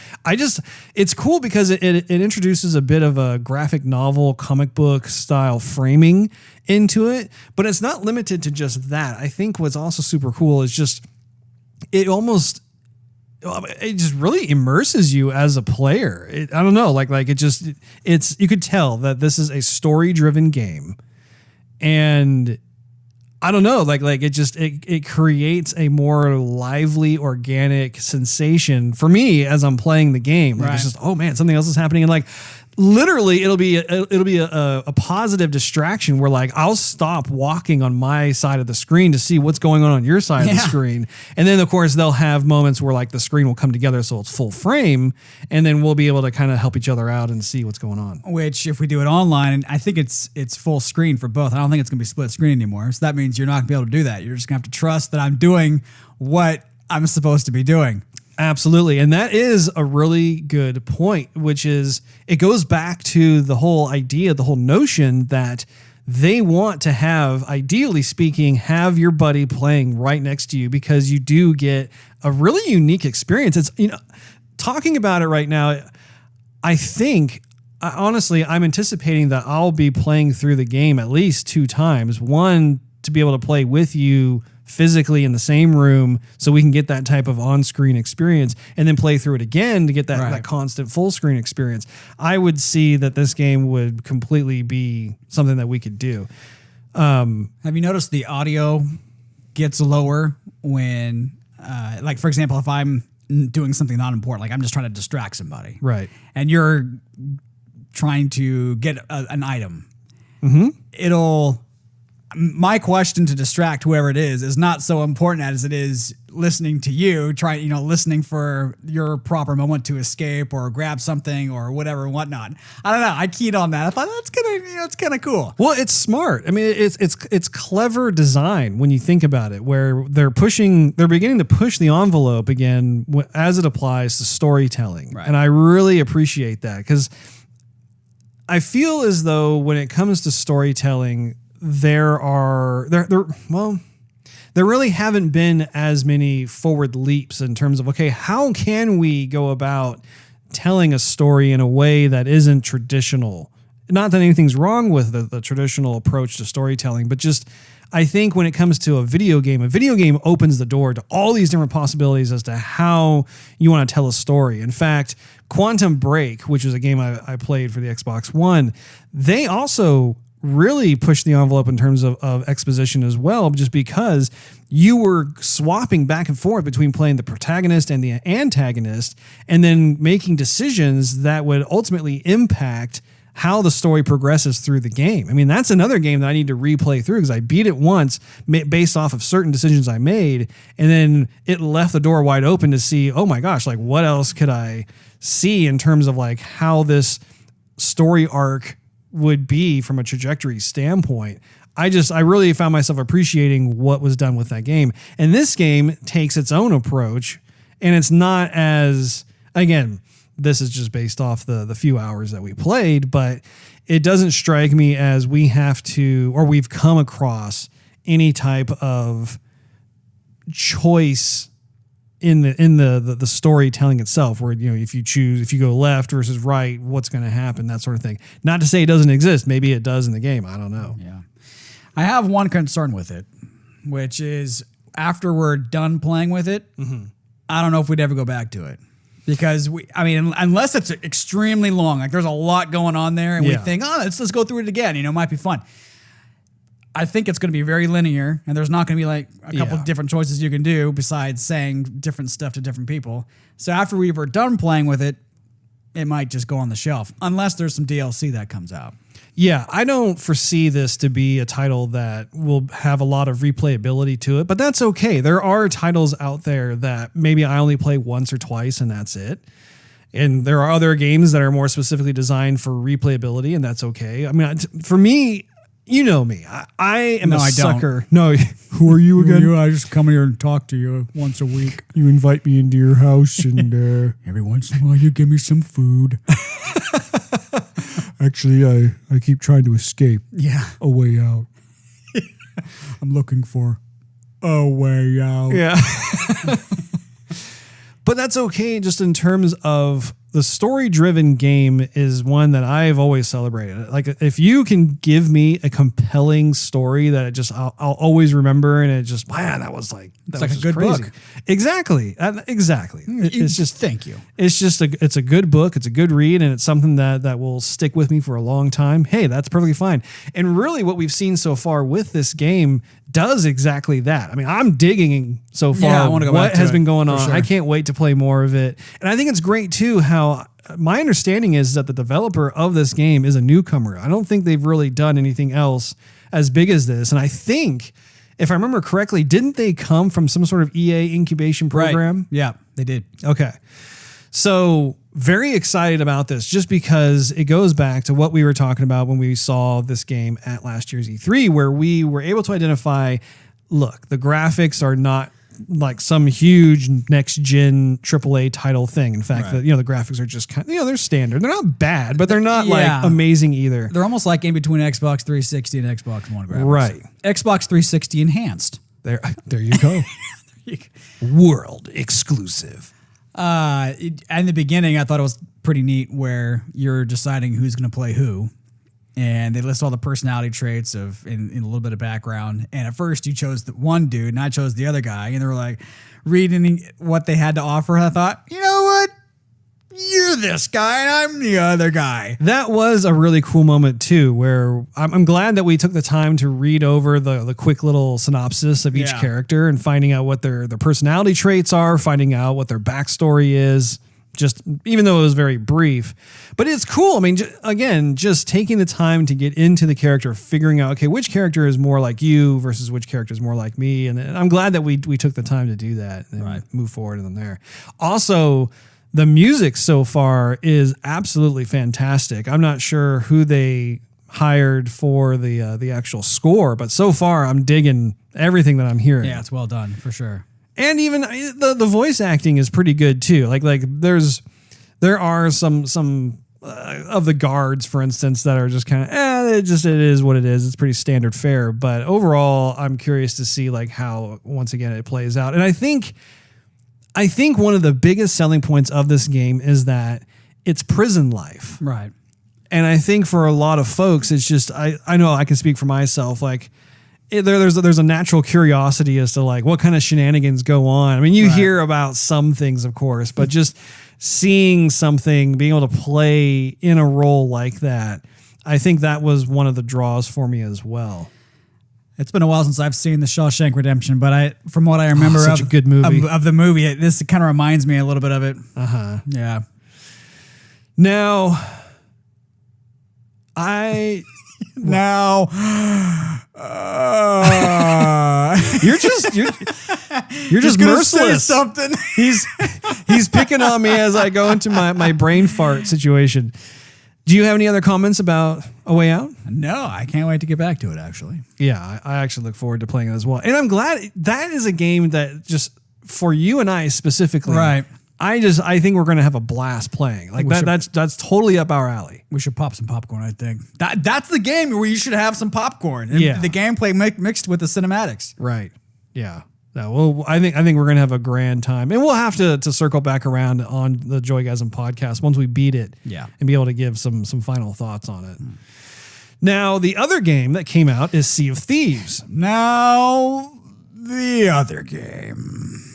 it's cool because it introduces a bit of a graphic novel, comic book style framing into it, but it's not limited to just that. I think what's also super cool is just it just really immerses you as a player. I don't know, like it's you could tell that this is a story driven game, and I don't know, like it creates a more lively, organic sensation for me as I'm playing the game. Like it's just, oh man, something else is happening, and like literally it'll be a positive distraction where like I'll stop walking on my side of the screen to see what's going on your side of the screen, and then of course they'll have moments where like the screen will come together so it's full frame, and then we'll be able to kind of help each other out and see what's going on. Which if we do it online, I think it's full screen for both. I don't think it's gonna be split screen anymore, so that means you're not gonna be able to do that. You're just gonna have to trust that I'm doing what I'm supposed to be doing. Absolutely. And that is a really good point, which is it goes back to the whole idea, the whole notion that they want to have, ideally speaking, have your buddy playing right next to you, because you do get a really unique experience. It's, talking about it right now, I think, honestly, I'm anticipating that I'll be playing through the game at least 2 times. One, to be able to play with you physically in the same room so we can get that type of on-screen experience, and then play through it again to get that constant full screen experience. I would see that this game would completely be something that we could do. Have you noticed the audio gets lower when, like for example, if I'm doing something not important, like I'm just trying to distract somebody, right? And you're trying to get an item, it'll my question to distract whoever it is not so important as it is listening to you, listening for your proper moment to escape or grab something or whatever and whatnot. I don't know. I keyed on that. I thought it's kind of cool. Well, it's smart. I mean, it's clever design when you think about it, where they're beginning to push the envelope again as it applies to storytelling. Right. And I really appreciate that, because I feel as though when it comes to storytelling, there really haven't been as many forward leaps in terms of, okay, how can we go about telling a story in a way that isn't traditional? Not that anything's wrong with the traditional approach to storytelling, but just I think when it comes to a video game opens the door to all these different possibilities as to how you want to tell a story. In fact, Quantum Break, which is a game I played for the Xbox One, they also really pushed the envelope in terms of exposition as well, just because you were swapping back and forth between playing the protagonist and the antagonist and then making decisions that would ultimately impact how the story progresses through the game. I mean, that's another game that I need to replay through, because I beat it once based off of certain decisions I made, and then it left the door wide open to see, oh my gosh, like what else could I see in terms of like how this story arc would be from a trajectory standpoint. I really found myself appreciating what was done with that game. And this game takes its own approach, and it's not as, again, this is just based off the few hours that we played, but it doesn't strike me as we have to, or we've come across any type of choice in the storytelling itself, where, if you go left versus right, what's going to happen, that sort of thing. Not to say it doesn't exist. Maybe it does in the game. I don't know. Yeah. I have one concern with it, which is after we're done playing with it, I don't know if we'd ever go back to it. Because unless it's extremely long, like there's a lot going on there, and we think, let's go through it again. It might be fun. I think it's going to be very linear, and there's not going to be like a couple of different choices you can do besides saying different stuff to different people. So after we were done playing with it, it might just go on the shelf, unless there's some DLC that comes out. Yeah, I don't foresee this to be a title that will have a lot of replayability to it, but that's okay. There are titles out there that maybe I only play once or twice and that's it. And there are other games that are more specifically designed for replayability, and that's okay. I mean, for me, you know me. I am a sucker. No, who are you again? I just come here and talk to you once a week. You invite me into your house, and every once in a while you give me some food. Actually, I keep trying to escape. Yeah. A way out. I'm looking for a way out. Yeah. But that's okay, just in terms of the story-driven game is one that I've always celebrated. Like, if you can give me a compelling story that I'll always remember, and it just, man, that was like a good crazy. book. Exactly. Exactly. It's just, thank you. It's just it's a good book. It's a good read, and it's something that will stick with me for a long time. Hey, that's perfectly fine. And really what we've seen so far with this game does exactly that. I mean, I'm digging so far I want to go what back to has it, been going on. for sure. I can't wait to play more of it. And I think it's great too how my understanding is that the developer of this game is a newcomer. I don't think they've really done anything else as big as this. And I think, if I remember correctly, didn't they come from some sort of EA incubation program? Right. Yeah, they did. Okay. So very excited about this, just because it goes back to what we were talking about when we saw this game at last year's E3, where we were able to identify, look, the graphics are not like some huge next gen AAA title thing. In fact, the graphics are just kind of, they're standard. They're not bad, but they're not like amazing either. They're almost like in between Xbox 360 and Xbox One graphics. Right. Xbox 360 enhanced. There you go. World exclusive. In the beginning, I thought it was pretty neat where you're deciding who's going to play who. And they list all the personality traits in a little bit of background. And at first you chose the one dude and I chose the other guy. And they were like reading what they had to offer. And I thought, you know what? You're this guy and I'm the other guy. That was a really cool moment too, where I'm glad that we took the time to read over the quick little synopsis of each character and finding out what their personality traits are, finding out what their backstory is. just even though it was very brief. But it's cool. I mean, again, just taking the time to get into the character, figuring out, okay, which character is more like you versus which character is more like me. And I'm glad that we took the time to do that and move forward in there. Also, the music so far is absolutely fantastic. I'm not sure who they hired for the actual score, but so far I'm digging everything that I'm hearing. Yeah, it's well done for sure. And even the voice acting is pretty good too. Like there are some of the guards, for instance, that are just kind of it is what it is. It's pretty standard fare. But overall, I'm curious to see like how once again it plays out. And I think one of the biggest selling points of this game is that it's prison life. Right. And I think for a lot of folks, it's just, I know I can speak for myself. Like there's a natural curiosity as to like what kind of shenanigans go on. I mean, you hear about some things, of course, but just seeing something, being able to play in a role like that, I think that was one of the draws for me as well. It's been a while since I've seen The Shawshank Redemption, but from what I remember such a good movie. of the movie, this kind of reminds me a little bit of it. Yeah. Now, you're just merciless. Say something. He's picking on me as I go into my brain fart situation. Do you have any other comments about A Way Out? No, I can't wait to get back to it, actually. Yeah, I actually look forward to playing it as well. And I'm glad that is a game that just for you and I specifically, right? I think we're going to have a blast playing. Like that's totally up our alley. We should pop some popcorn, I think. That's the game where you should have some popcorn. And yeah. The gameplay mixed with the cinematics. Right. Yeah. No, well, I think we're going to have a grand time. And we'll have to circle back around on the Joygasm podcast once we beat it. Yeah. And be able to give some final thoughts on it. Now, the other game that came out is Sea of Thieves. Now, the other game.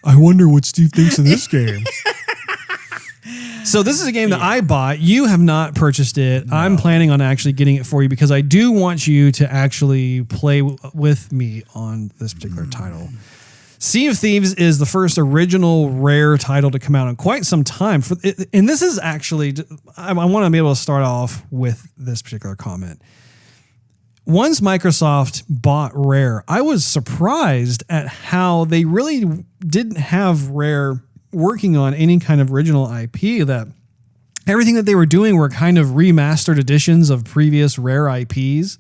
I wonder what Steve thinks of this game. So this is a game that I bought. You have not purchased it. No. I'm planning on actually getting it for you because I do want you to actually play with me on this particular title. Sea of Thieves is the first original Rare title to come out in quite some time. And this is actually, I want to be able to start off with this particular comment. Once Microsoft bought Rare, I was surprised at how they really didn't have Rare working on any kind of original IP. That everything that they were doing were kind of remastered editions of previous Rare IPs.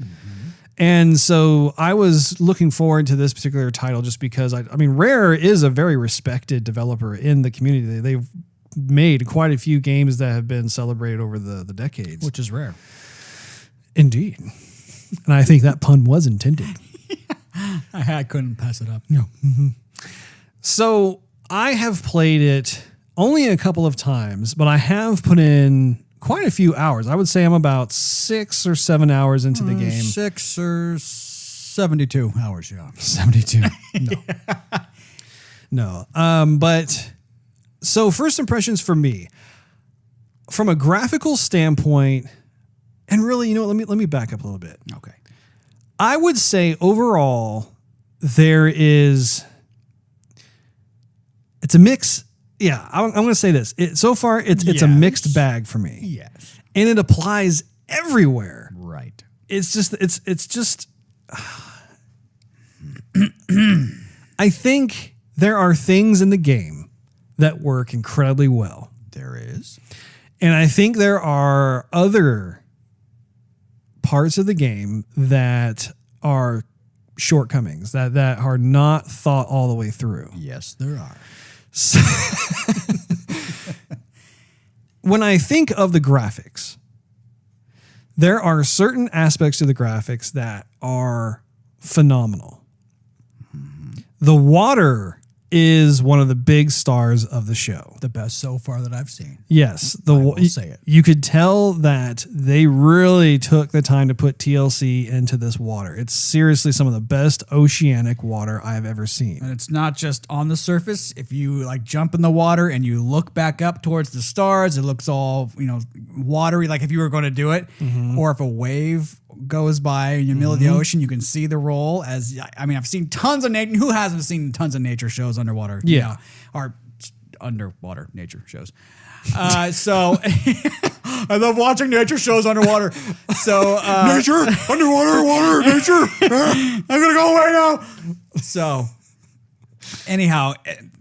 And so I was looking forward to this particular title just because I mean, Rare is a very respected developer in the community. They've made quite a few games that have been celebrated over the decades. Which is rare. Indeed. And I think that pun was intended. I couldn't pass it up. No. So I have played it only a couple of times, but I have put in quite a few hours. I would say I'm about 6 or 7 hours into the game. 6 or 72 hours, yeah. 72. No. But so first impressions for me, from a graphical standpoint, and really, you know what, let me back up a little bit. Okay. I would say overall it's a mix. Yeah, I'm going to say this. So far, it's a mixed bag for me. Yes. And it applies everywhere. Right. It's just I think there are things in the game that work incredibly well. There is. And I think there are other parts of the game that are shortcomings, that are not thought all the way through. Yes, there are. So when I think of the graphics, there are certain aspects to the graphics that are phenomenal. The water is one of the big stars of the show. The best so far that I've seen. Yes. I will say it. You could tell that they really took the time to put TLC into this water. It's seriously some of the best oceanic water I've ever seen. And it's not just on the surface. If you like jump in the water and you look back up towards the stars, it looks all, watery, like if you were going to do it. Or if a wave goes by in the middle of the ocean, you can see the roll. I've seen tons of nature. Who hasn't seen tons of nature shows underwater? Yeah. Or underwater nature shows. So I love watching nature shows underwater. So Nature, underwater, water, nature. I'm gonna go away now. So anyhow,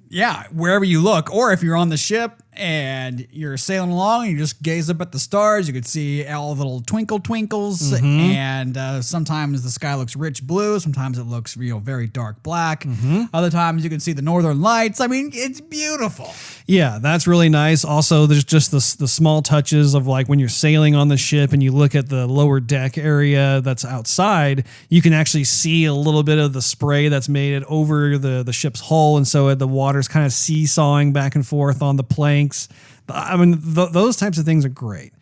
yeah, wherever you look, or if you're on the ship and you're sailing along and you just gaze up at the stars, you could see all the little twinkles, and sometimes the sky looks rich blue, sometimes it looks very dark black. Other times you can see the northern lights. I mean, it's beautiful. Yeah, that's really nice. Also, there's just the small touches of like when you're sailing on the ship and you look at the lower deck area that's outside, you can actually see a little bit of the spray that's made it over the ship's hull, and so the water's kind of seesawing back and forth on the planks. I mean, those types of things are great.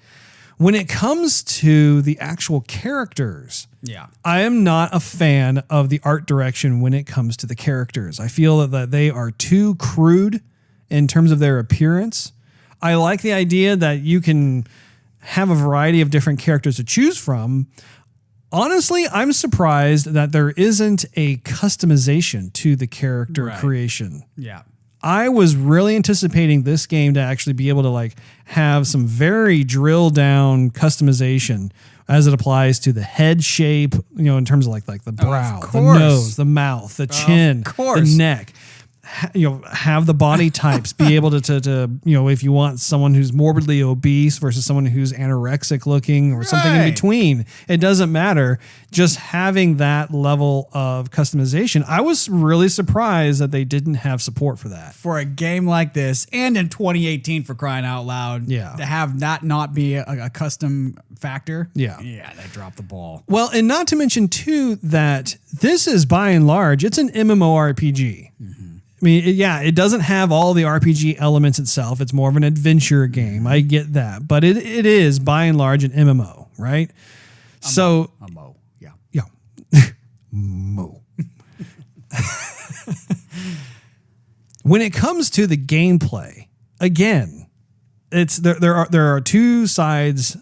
When it comes to the actual characters, Yeah. I am not a fan of the art direction when it comes to the characters. I feel that they are too crude in terms of their appearance. I like the idea that you can have a variety of different characters to choose from. Honestly, I'm surprised that there isn't a customization to the character creation. Yeah. I was really anticipating this game to actually be able to like have some very drill down customization as it applies to the head shape, in terms of like the brow, the nose, the mouth, the chin, the neck. Have the body types be able to if you want someone who's morbidly obese versus someone who's anorexic looking or something in between, it doesn't matter. Just having that level of customization. I was really surprised that they didn't have support for that. For a game like this, and in 2018 for crying out loud, to have that not be a custom factor. Yeah, they dropped the ball. Well, and not to mention too that this is by and large, it's an MMORPG. I mean, it doesn't have all the RPG elements itself. It's more of an adventure game. I get that. But it is, by and large, an MMO, right? A MO, yeah. Yeah. Mo. When it comes to the gameplay, again, it's there are two sides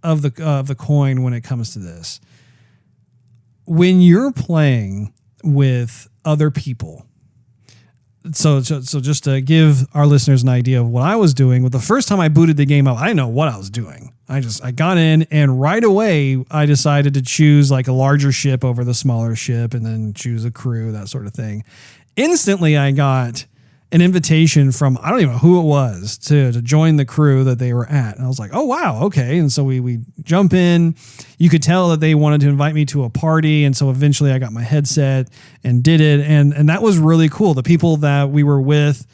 of the coin when it comes to this. When you're playing with other people, So just to give our listeners an idea of what I was doing, with the first time I booted the game up, I didn't know what I was doing. I got in, and right away I decided to choose like a larger ship over the smaller ship, and then choose a crew, that sort of thing. Instantly, I got an invitation from, I don't even know who it was, to join the crew that they were at. And I was like, oh, wow, okay. And so we jump in. You could tell that they wanted to invite me to a party. And so eventually I got my headset and did it. And that was really cool. The people that we were with,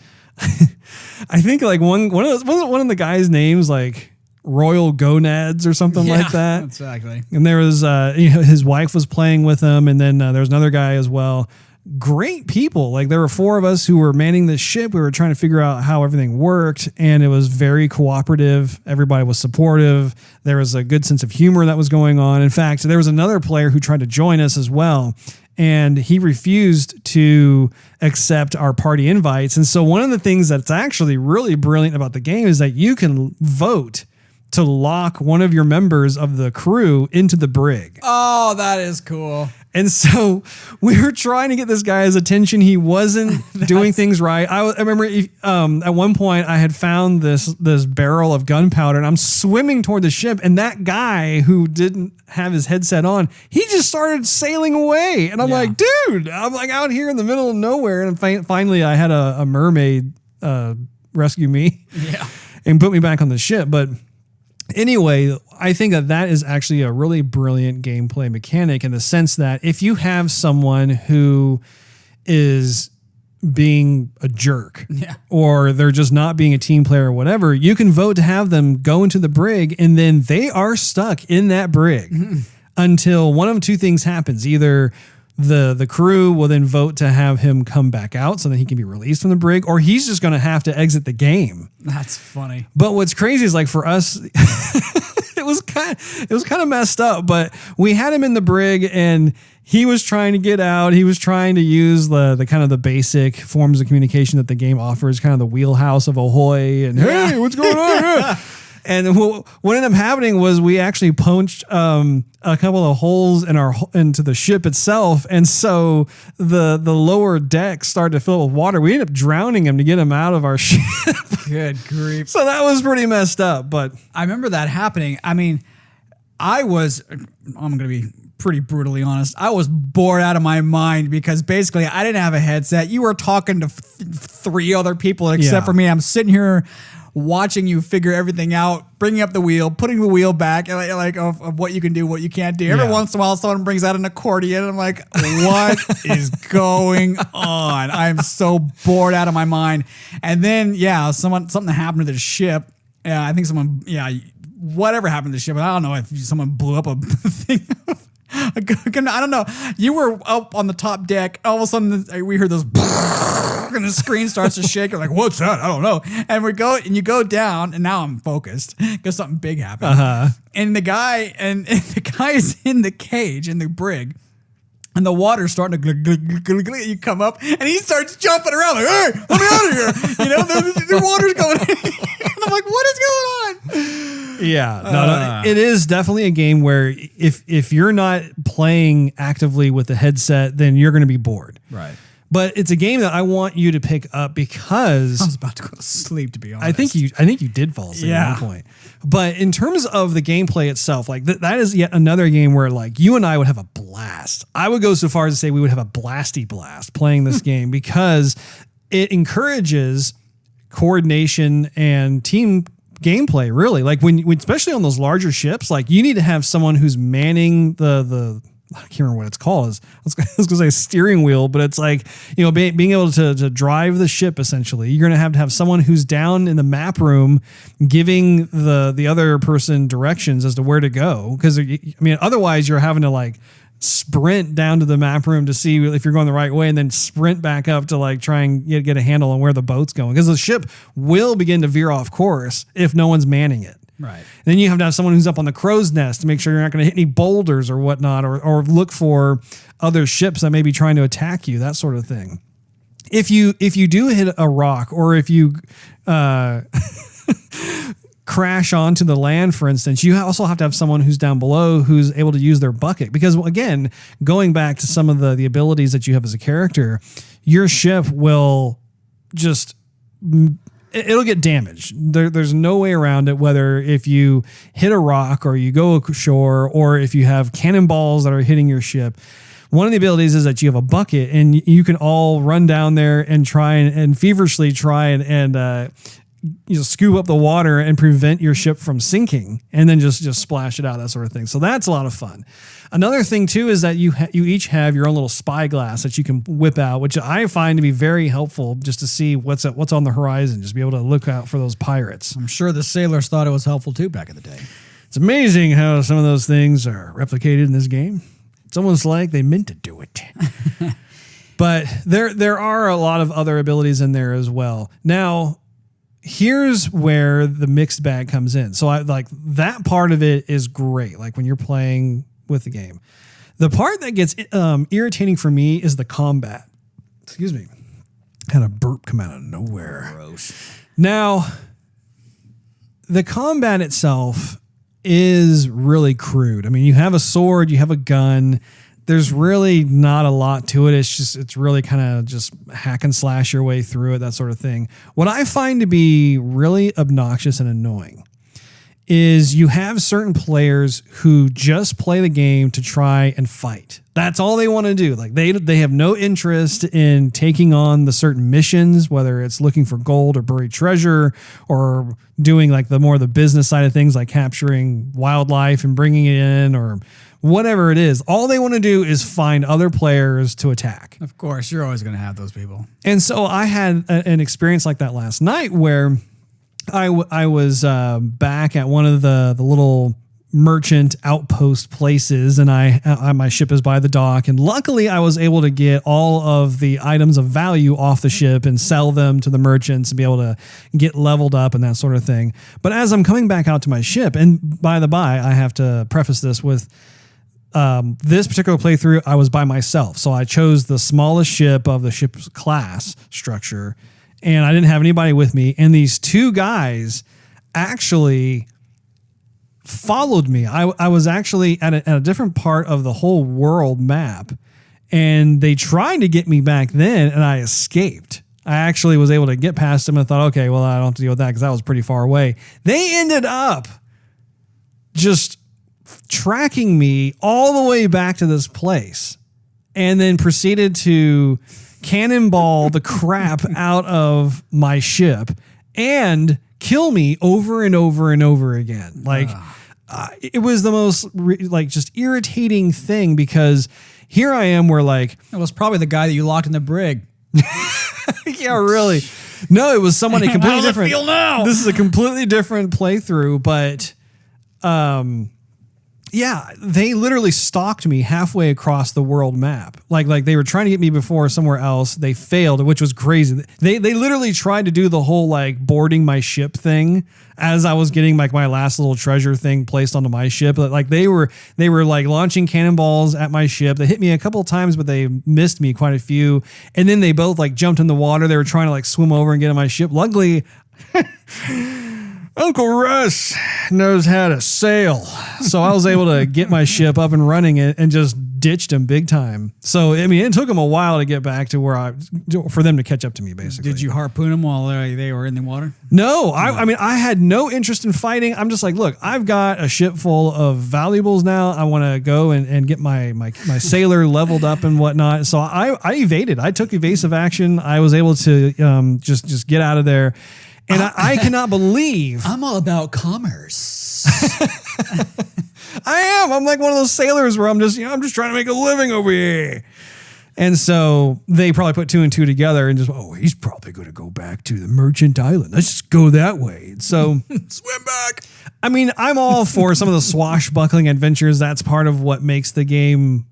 I think like one of the guys' names like Royal Gonads or something like that. Exactly. And there was, his wife was playing with him. And then there was another guy as well. Great people. Like there were four of us who were manning this ship. We were trying to figure out how everything worked, and it was very cooperative. Everybody was supportive. There was a good sense of humor that was going on. In fact, there was another player who tried to join us as well, and he refused to accept our party invites. And so one of the things that's actually really brilliant about the game is that you can vote to lock one of your members of the crew into the brig. Oh, that is cool. And so we were trying to get this guy's attention. He wasn't doing things right. I remember at one point I had found this barrel of gunpowder, and I'm swimming toward the ship, and that guy who didn't have his headset on, he just started sailing away. And I'm like, dude, I'm like out here in the middle of nowhere. And finally I had a mermaid rescue me and put me back on the ship. But anyway, I think that is actually a really brilliant gameplay mechanic, in the sense that if you have someone who is being a jerk or they're just not being a team player or whatever, you can vote to have them go into the brig, and then they are stuck in that brig until one of two things happens. Either the crew will then vote to have him come back out so that he can be released from the brig, or he's just going to have to exit the game. That's funny. But what's crazy is like for us, it was kind of messed up, but we had him in the brig and he was trying to get out. He was trying to use the kind of the basic forms of communication that the game offers, kind of the wheelhouse of ahoy and hey, what's going on here? And what ended up happening was we actually punched a couple of holes into the ship itself, and so the lower deck started to fill with water. We ended up drowning him to get him out of our ship. Good grief. So that was pretty messed up. But I remember that happening. I mean, I'm going to be pretty brutally honest. I was bored out of my mind because basically I didn't have a headset. You were talking to three other people except for me. I'm sitting here watching you figure everything out, bringing up the wheel, putting the wheel back, like of what you can do, what you can't do. Every once in a while, someone brings out an accordion, and I'm like, what is going on? I'm so bored out of my mind. And then, something happened to the ship. I think whatever happened to the ship. I don't know if someone blew up a thing. I don't know. You were up on the top deck. All of a sudden, we heard those, and the screen starts to shake. You're like, "What's that?" I don't know. And you go down, and now I'm focused because something big happened. And the guy is in the cage in the brig, and the water's starting to glug. You come up, and he starts jumping around like, "Hey, let me out of here!" You know, the water's going. And I'm like, "What is going on?" Yeah, no, it is definitely a game where if you're not playing actively with the headset, then you're going to be bored. Right. But it's a game that I want you to pick up because I was about to go to sleep, to be honest. I think you did fall asleep at one point. But in terms of the gameplay itself, like that is yet another game where like you and I would have a blast. I would go so far as to say we would have a blasty blast playing this game because it encourages coordination and team gameplay, really. Like when especially on those larger ships, like you need to have someone who's manning the I can't remember what it's called. I was going to say steering wheel, but it's like, you know, being able to drive the ship. Essentially, you're going to have someone who's down in the map room giving the other person directions as to where to go. Because I mean, otherwise you're having to like sprint down to the map room to see if you're going the right way, and then sprint back up to like try and get a handle on where the boat's going, because the ship will begin to veer off course if no one's manning it. Right. And then you have to have someone who's up on the crow's nest to make sure you're not going to hit any boulders or whatnot, or look for other ships that may be trying to attack you, that sort of thing. If you do hit a rock, or if you crash onto the land, for instance, you also have to have someone who's down below who's able to use their bucket. Because again, going back to some of the abilities that you have as a character, your ship will just, it'll get damaged. There's no way around it, whether if you hit a rock or you go ashore, or if you have cannonballs that are hitting your ship. One of the abilities is that you have a bucket, and you can all run down there and try and feverishly try and scoop up the water and prevent your ship from sinking, and then just splash it out, that sort of thing. So that's a lot of fun. Another thing too is that you each have your own little spyglass that you can whip out, which I find to be very helpful, just to see what's on the horizon, just be able to look out for those pirates. I'm sure the sailors thought it was helpful too back in the day. It's amazing how some of those things are replicated in this game. It's almost like they meant to do it. But there are a lot of other abilities in there as well. Now, here's where the mixed bag comes in. So I like that part of it is great. Like when you're playing with the game, the part that gets irritating for me is the combat. Excuse me. Had a burp come out of nowhere. Gross. Now, the combat itself is really crude. I mean, you have a sword, you have a gun. There's really not a lot to it. It's really kind of just hack and slash your way through it, that sort of thing. What I find to be really obnoxious and annoying is you have certain players who just play the game to try and fight. That's all they want to do. Like they have no interest in taking on the certain missions, whether it's looking for gold or buried treasure, or doing like the business side of things, like capturing wildlife and bringing it in, or whatever it is. All they want to do is find other players to attack. Of course, you're always going to have those people. And so I had an experience like that last night where I was back at one of the little merchant outpost places, and my ship is by the dock, and luckily I was able to get all of the items of value off the ship and sell them to the merchants and be able to get leveled up and that sort of thing. But as I'm coming back out to my ship, and by the by, I have to preface this with this particular playthrough, I was by myself. So I chose the smallest ship of the ship's class structure, and I didn't have anybody with me. And these two guys actually followed me. I was actually at a different part of the whole world map, and they tried to get me back then, and I escaped. I actually was able to get past them and thought, okay, well, I don't have to deal with that because that was pretty far away. They ended up just tracking me all the way back to this place and then proceeded to cannonball the crap out of my ship and kill me over and over and over again. Like, it was the most just irritating thing because here I am where like... It was probably the guy that you locked in the brig. Yeah, really. No, it was someone completely How's it different. feel now? This is a completely different playthrough, but yeah, they literally stalked me halfway across the world map. Like they were trying to get me before somewhere else. They failed, which was crazy. They literally tried to do the whole like boarding my ship thing as I was getting like my last little treasure thing placed onto my ship. Like they were like launching cannonballs at my ship. They hit me a couple of times, but they missed me quite a few. And then they both like jumped in the water. They were trying to like swim over and get on my ship. Luckily, Uncle Russ knows how to sail. So I was able to get my ship up and running and just ditched him big time. So, I mean, it took them a while to get back to for them to catch up to me, basically. Did you harpoon them while they were in the water? No, I mean, I had no interest in fighting. I'm just like, look, I've got a ship full of valuables now. I want to go and get my sailor leveled up and whatnot. So I evaded. I took evasive action. I was able to just get out of there. And I cannot believe... I'm all about commerce. I am. I'm like one of those sailors where I'm just trying to make a living over here. And so they probably put two and two together and just, he's probably going to go back to the Merchant Island. Let's just go that way. And so swim back. I mean, I'm all for some of the swashbuckling adventures. That's part of what makes the game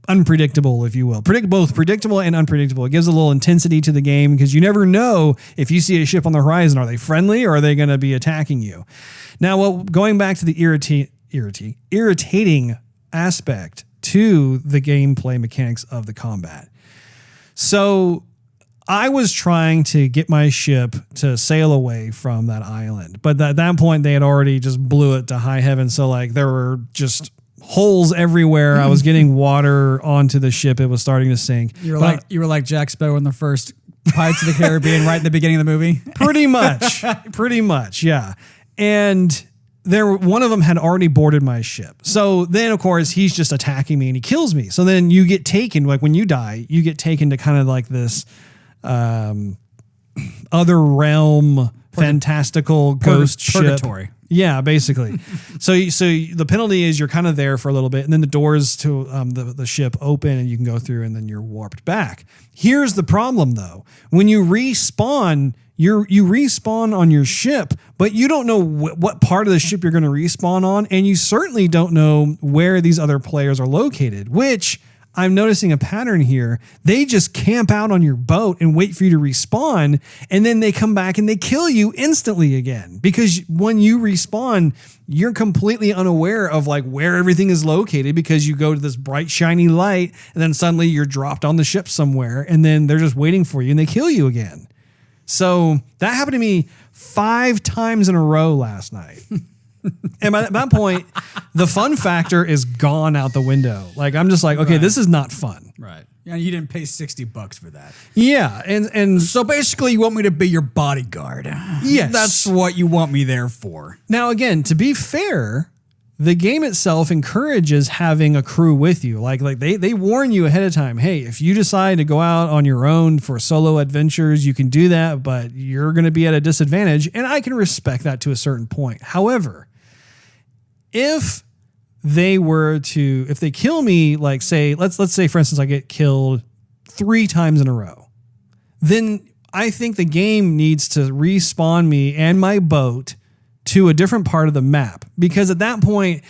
unpredictable, if you will. Both predictable and unpredictable. It gives a little intensity to the game because you never know if you see a ship on the horizon, are they friendly or are they going to be attacking you? Now, going back to the irritating aspect to the gameplay mechanics of the combat. So I was trying to get my ship to sail away from that island, but at that point they had already just blew it to high heaven. So like there were just holes everywhere. I was getting water onto the ship. It was starting to sink. You were like Jack Sparrow in the first Pirates of the Caribbean right in the beginning of the movie. Pretty much, yeah. And one of them had already boarded my ship. So then, of course, he's just attacking me and he kills me. So then you get taken, like when you die, you get taken to kind of like this other realm, fantastical ghost purgatory. Ship. Yeah, basically. so the penalty is you're kind of there for a little bit, and then the doors to the ship open, and you can go through, and then you're warped back. Here's the problem, though: when you respawn, you respawn on your ship, but you don't know what part of the ship you're going to respawn on, and you certainly don't know where these other players are located. Which I'm noticing a pattern here. They just camp out on your boat and wait for you to respawn, and then they come back and they kill you instantly again. Because when you respawn, you're completely unaware of like where everything is located because you go to this bright, shiny light, and then suddenly you're dropped on the ship somewhere, and then they're just waiting for you and they kill you again. So that happened to me 5 times in a row last night. And at that point, the fun factor is gone out the window. Like, I'm just like, okay, this is not fun. Right. Yeah, you didn't pay $60 for that. Yeah. And so basically you want me to be your bodyguard. Yes. That's what you want me there for. Now, again, to be fair, the game itself encourages having a crew with you. Like they warn you ahead of time. Hey, if you decide to go out on your own for solo adventures, you can do that, but you're going to be at a disadvantage. And I can respect that to a certain point. However, if they kill me, like say, let's say for instance, I get killed 3 times in a row, then I think the game needs to respawn me and my boat to a different part of the map, because at that point,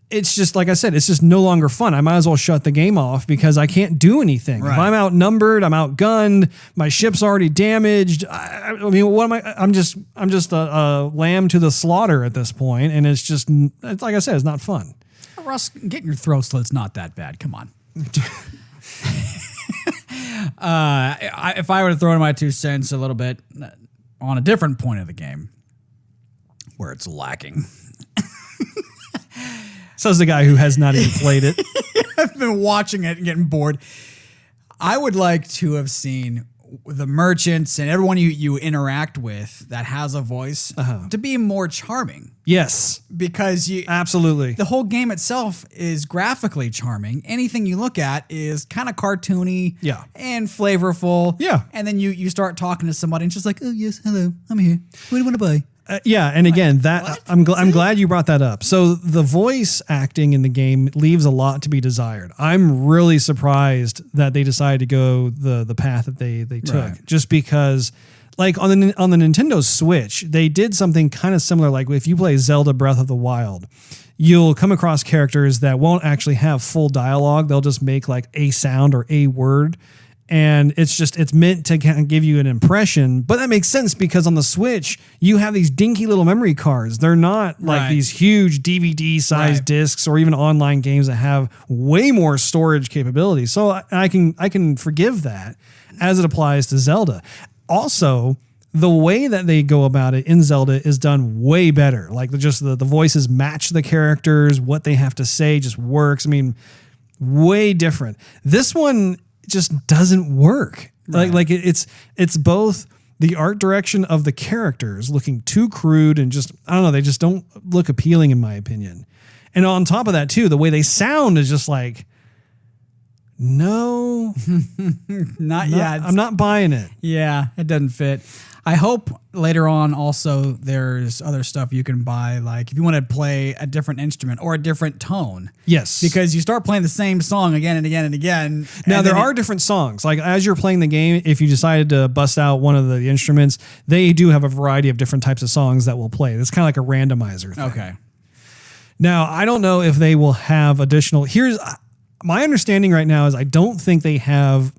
it's just, like I said, it's just no longer fun. I might as well shut the game off because I can't do anything. Right. If I'm outnumbered, I'm outgunned, my ship's already damaged. I mean, what am I? I'm just a lamb to the slaughter at this point, and it's like I said, it's not fun. Russ, getting your throat slit's not that bad. Come on. If I were to throw in my 2 cents a little bit, on a different point of the game where it's lacking. Says the guy who has not even played it. I've been watching it and getting bored. I would like to have seen the merchants and everyone you interact with that has a voice to be more charming. Yes, Because absolutely. the whole game itself is graphically charming. Anything you look at is kind of cartoony and flavorful. Yeah. And then you start talking to somebody and it's just like, oh, yes, hello, I'm here. What do you want to buy? Yeah, and again, that I'm glad you brought that up. So the voice acting in the game leaves a lot to be desired. I'm really surprised that they decided to go the path that they took, Right. just because, like on the Nintendo Switch, they did something kind of similar. Like if you play Zelda Breath of the Wild, you'll come across characters that won't actually have full dialogue. They'll just make like a sound or a word. And it's meant to kind of give you an impression, but that makes sense because on the Switch, you have these dinky little memory cards. They're not like Right. these huge DVD sized Right. discs or even online games that have way more storage capability. So I can forgive that as it applies to Zelda. Also, the way that they go about it in Zelda is done way better. Like the voices match the characters, what they have to say just works. I mean, way different. This one just doesn't work. Like it's both the art direction of the characters looking too crude and just, I don't know, they just don't look appealing in my opinion. And on top of that too, the way they sound is just like, no, Not yet. I'm not buying it. Yeah, it doesn't fit. I hope later on also there's other stuff you can buy, like if you want to play a different instrument or a different tone. Yes. Because you start playing the same song again and again and again. Now and there then are different songs. Like as you're playing the game, if you decided to bust out one of the instruments, they do have a variety of different types of songs that will play. It's kind of like a randomizer thing. Okay. Now, I don't know if they will have additional. Here's my understanding right now is I don't think they have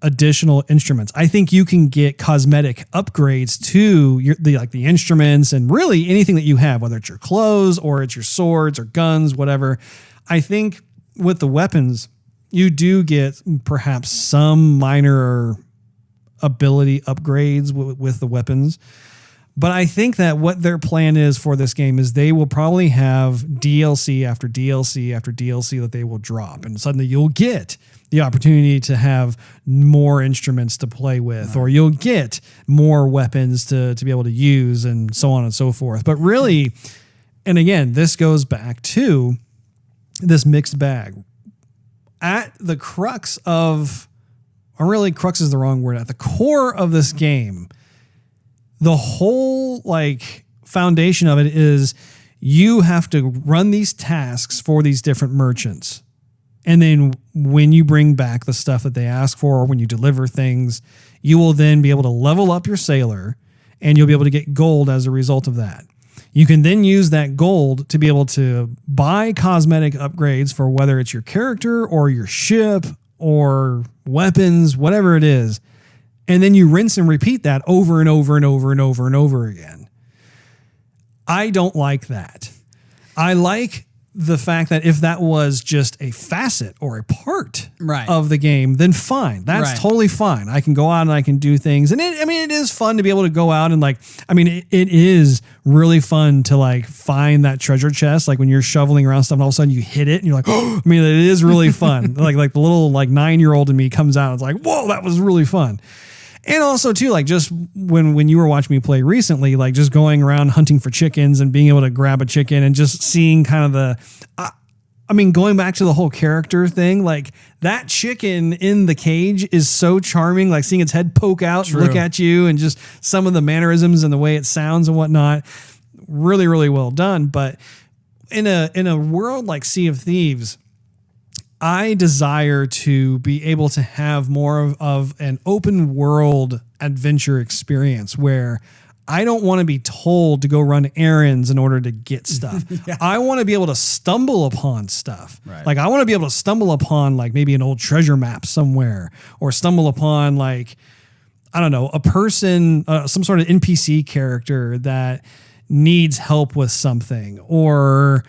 additional instruments. I think you can get cosmetic upgrades to the instruments and really anything that you have, whether it's your clothes or it's your swords or guns, whatever. I think with the weapons, you do get perhaps some minor ability upgrades with the weapons. But I think that what their plan is for this game is they will probably have DLC after DLC after DLC that they will drop. And suddenly you'll get the opportunity to have more instruments to play with, or you'll get more weapons to be able to use and so on and so forth. But really, and again, this goes back to this mixed bag. At the crux of, or really crux is the wrong word, at the core of this game, the whole like foundation of it is you have to run these tasks for these different merchants. And then when you bring back the stuff that they ask for, or when you deliver things, you will then be able to level up your sailor and you'll be able to get gold as a result of that. You can then use that gold to be able to buy cosmetic upgrades for whether it's your character or your ship or weapons, whatever it is. And then you rinse and repeat that over and over and over and over and over again. I don't like that. I like the fact that if that was just a facet or a part of the game, then fine. That's totally fine. I can go out and I can do things. And it is fun to be able to go out and it is really fun to like find that treasure chest. Like when you're shoveling around stuff and all of a sudden you hit it and you're like, oh, it is really fun. like the little 9-year-old in me comes out. It's like, whoa, that was really fun. And also too, like just when you were watching me play recently, like just going around hunting for chickens and being able to grab a chicken and just seeing kind of going back to the whole character thing, like that chicken in the cage is so charming, like seeing its head poke out and look at you and just some of the mannerisms and the way it sounds and whatnot. Really, really well done. But in a world like Sea of Thieves, I desire to be able to have more of an open world adventure experience where I don't want to be told to go run errands in order to get stuff. I want to be able to stumble upon stuff. Right. Like I want to be able to stumble upon like maybe an old treasure map somewhere, or stumble upon like, I don't know, a person, some sort of NPC character that needs help with something, or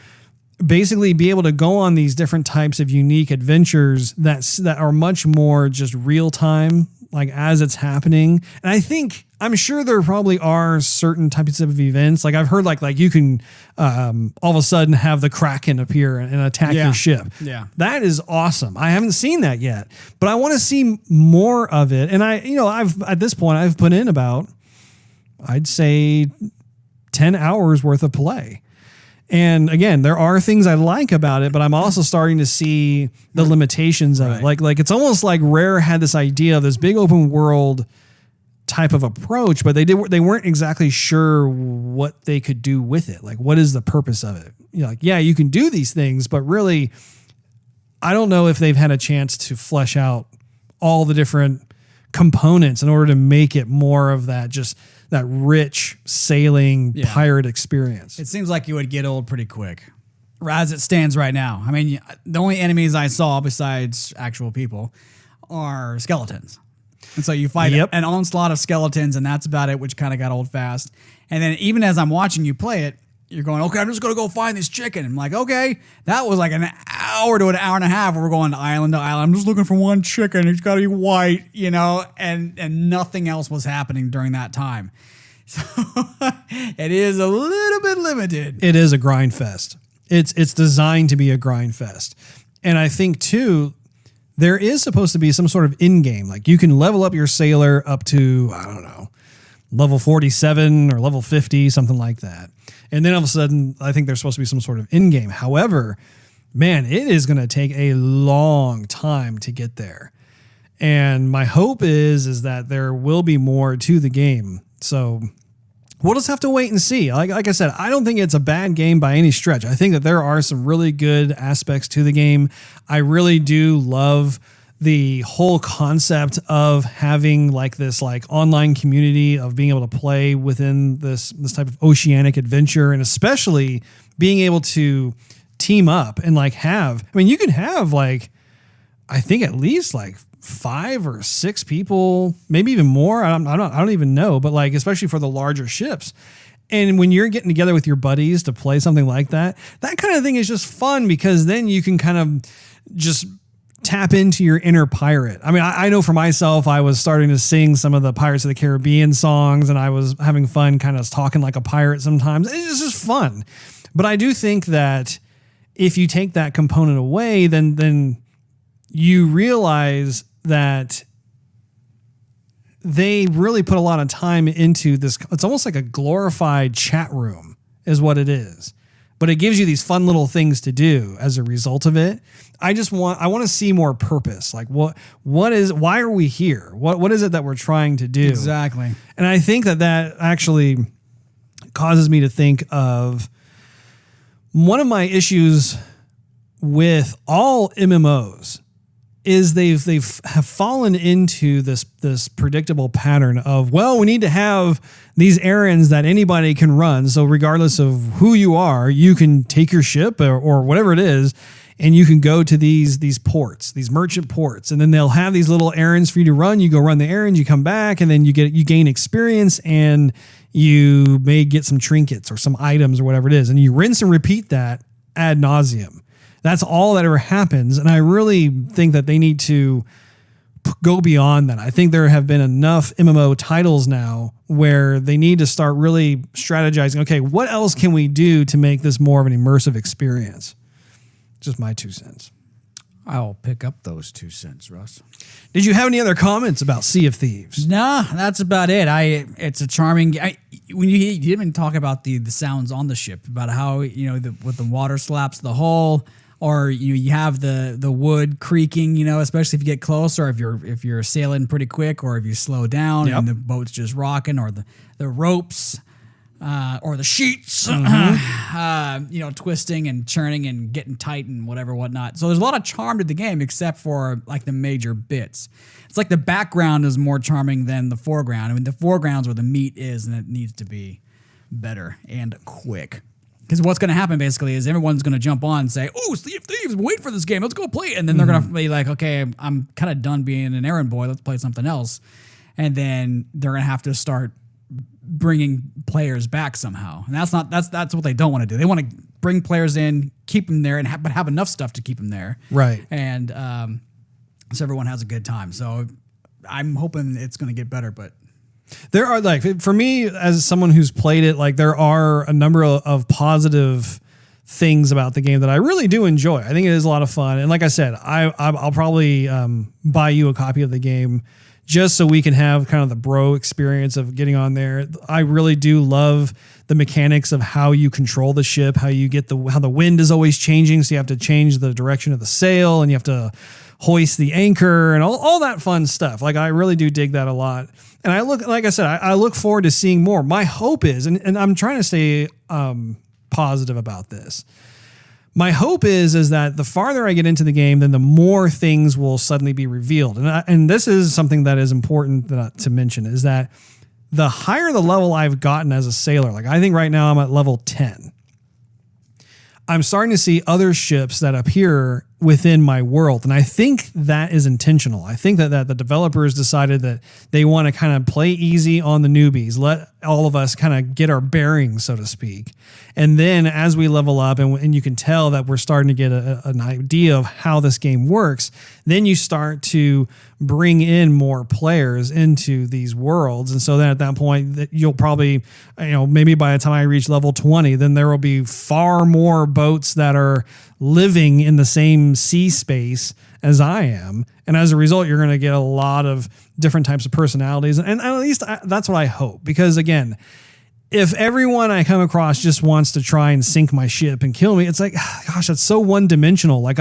basically be able to go on these different types of unique adventures that are much more just real time, like as it's happening. And I think I'm sure there probably are certain types of events. Like I've heard like you can all of a sudden have the Kraken appear and attack your ship. Yeah. That is awesome. I haven't seen that yet, but I want to see more of it. And at this point I've put in about, I'd say 10 hours worth of play. And again, there are things I like about it, but I'm also starting to see the limitations of it. Like it's almost like Rare had this idea of this big open world type of approach, but they weren't exactly sure what they could do with it. Like, what is the purpose of it? You can do these things, but really, I don't know if they've had a chance to flesh out all the different components in order to make it more of that rich sailing pirate experience. It seems like it would get old pretty quick, as it stands right now. I mean, the only enemies I saw besides actual people are skeletons. And so you fight an onslaught of skeletons, and that's about it, which kind of got old fast. And then even as I'm watching you play it, you're going, okay, I'm just going to go find this chicken. I'm like, okay, that was like an hour to an hour and a half where we're going island to island. I'm just looking for one chicken. It's got to be white, and nothing else was happening during that time. So it is a little bit limited. It is a grind fest. It's designed to be a grind fest. And I think too, there is supposed to be some sort of in-game. Like you can level up your sailor up to, I don't know, level 47 or level 50, something like that. And then all of a sudden, I think there's supposed to be some sort of in-game. However, man, it is going to take a long time to get there. And my hope is that there will be more to the game. So we'll just have to wait and see. Like I said, I don't think it's a bad game by any stretch. I think that there are some really good aspects to the game. I really do love the whole concept of having like this like online community of being able to play within this type of oceanic adventure, and especially being able to team up and like you can have like, I think at least like 5 or 6 people, maybe even more. I don't even know, but like, especially for the larger ships. And when you're getting together with your buddies to play something like that kind of thing is just fun, because then you can kind of just tap into your inner pirate. I mean, I know for myself, I was starting to sing some of the Pirates of the Caribbean songs, and I was having fun kind of talking like a pirate sometimes. It's just fun. But I do think that if you take that component away, then you realize that they really put a lot of time into this. It's almost like a glorified chat room is what it is. But it gives you these fun little things to do as a result of it. I want to see more purpose. Like why are we here? What is it that we're trying to do? Exactly. And I think that actually causes me to think of one of my issues with all MMOs is they've fallen into this predictable pattern of, well, we need to have these errands that anybody can run. So regardless of who you are, you can take your ship or whatever it is, and you can go to these ports, these merchant ports, and then they'll have these little errands for you to run. You go run the errands, you come back, and then you gain experience, and you may get some trinkets or some items or whatever it is, and you rinse and repeat that ad nauseum. That's all that ever happens. And I really think that they need to go beyond that. I think there have been enough MMO titles now where they need to start really strategizing, okay, what else can we do to make this more of an immersive experience? Just my 2 cents. I'll pick up those 2 cents, Russ. Did you have any other comments about Sea of Thieves? Nah, that's about it. It's a charming. When you didn't even talk about the sounds on the ship, about how with the water slaps the hull, or you have the wood creaking, especially if you get close, or if you're sailing pretty quick, or if you slow down and the boat's just rocking, or the ropes. Or the sheets, twisting and churning and getting tight and whatnot. So there's a lot of charm to the game, except for like the major bits. It's like the background is more charming than the foreground. I mean, the foreground's where the meat is, and it needs to be better and quick. Because what's going to happen basically is everyone's going to jump on and say, "Oh, Sea of Thieves, wait for this game. Let's go play it." And then they're going to be like, "Okay, I'm kind of done being an errand boy. Let's play something else." And then they're going to have to start bringing players back somehow, and that's what they don't want to do. They want to bring players in, keep them there, and have enough stuff to keep them there, right? And so everyone has a good time. So I'm hoping it's going to get better, but There are, like, for me as someone who's played it, like there are a number of positive things about the game that I really do enjoy. I think it is a lot of fun. And like I said, I'll probably buy you a copy of the game just so we can have kind of the bro experience of getting on there. I really do love the mechanics of how you control the ship, how you get how the wind is always changing. So you have to change the direction of the sail and you have to hoist the anchor and all that fun stuff. Like I really do dig that a lot. And I look forward to seeing more. My hope is, and I'm trying to stay positive about this. My hope is that the farther I get into the game, then the more things will suddenly be revealed. And this is something that is important to mention, is that the higher the level I've gotten as a sailor, like I think right now I'm at level 10, I'm starting to see other ships that appear within my world. And I think that is intentional. I think that the developers decided that they want to kind of play easy on the newbies, let all of us kind of get our bearings, so to speak. And then as we level up and you can tell that we're starting to get an idea of how this game works, then you start to bring in more players into these worlds. And so then at that point that you'll probably, maybe by the time I reach level 20, then there will be far more boats that are living in the same sea space as I am. And as a result, you're going to get a lot of different types of personalities. And at least that's what I hope. Because again, if everyone I come across just wants to try and sink my ship and kill me, it's like, gosh, that's so one dimensional. Like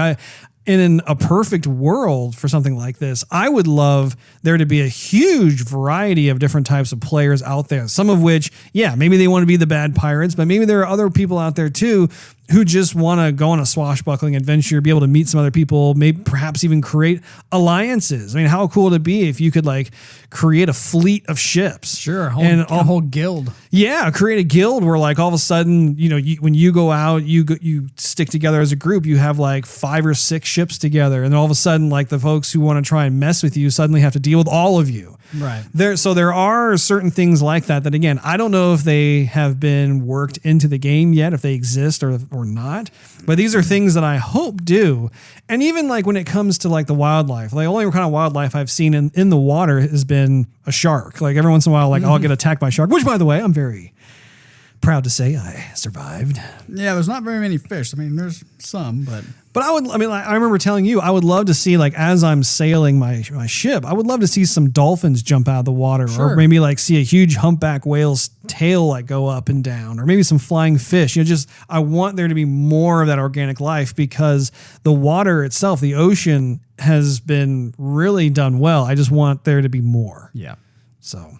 in a perfect world for something like this, I would love there to be a huge variety of different types of players out there. Some of which, maybe they want to be the bad pirates, but maybe there are other people out there too who just want to go on a swashbuckling adventure, be able to meet some other people, maybe perhaps even create alliances. I mean, how cool would it be if you could like create a fleet of ships? Sure, a whole guild. Yeah, create a guild where like all of a sudden, when you go out, you stick together as a group, you have like 5 or 6 ships together, and then all of a sudden, like the folks who want to try and mess with you suddenly have to deal with all of you. Right. So there are certain things like that again, I don't know if they have been worked into the game yet, if they exist or not, but these are things that I hope do. And even like when it comes to like the wildlife, like the only kind of wildlife I've seen in the water has been a shark. Like every once in a while, like I'll get attacked by a shark, which by the way, I'm very proud to say I survived. Yeah, there's not very many fish. I mean, there's some, but I remember telling you, I would love to see, like, as I'm sailing my ship, I would love to see some dolphins jump out of the water, or maybe like see a huge humpback whale's tail like go up and down, or maybe some flying fish. I want there to be more of that organic life, because the water itself, the ocean, has been really done well. I just want there to be more. Yeah. So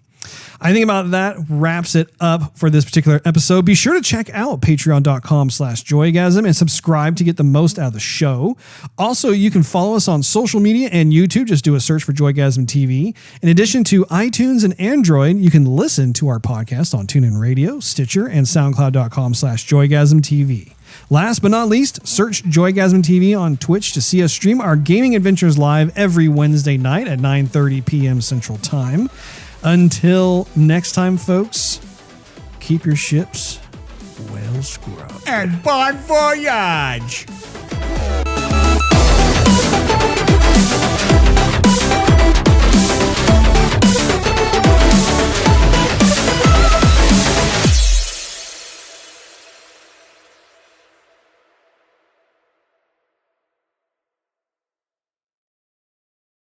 I think about that wraps it up for this particular episode. Be sure to check out patreon.com/joygasm and subscribe to get the most out of the show. Also, you can follow us on social media and YouTube. Just do a search for Joygasm TV. In addition to iTunes and Android, you can listen to our podcast on TuneIn Radio, Stitcher, and SoundCloud.com/Joygasm TV. Last but not least, search Joygasm TV on Twitch to see us stream our gaming adventures live every Wednesday night at 9:30 p.m. Central Time. Until next time, folks, keep your ships well scrubbed. And bon voyage!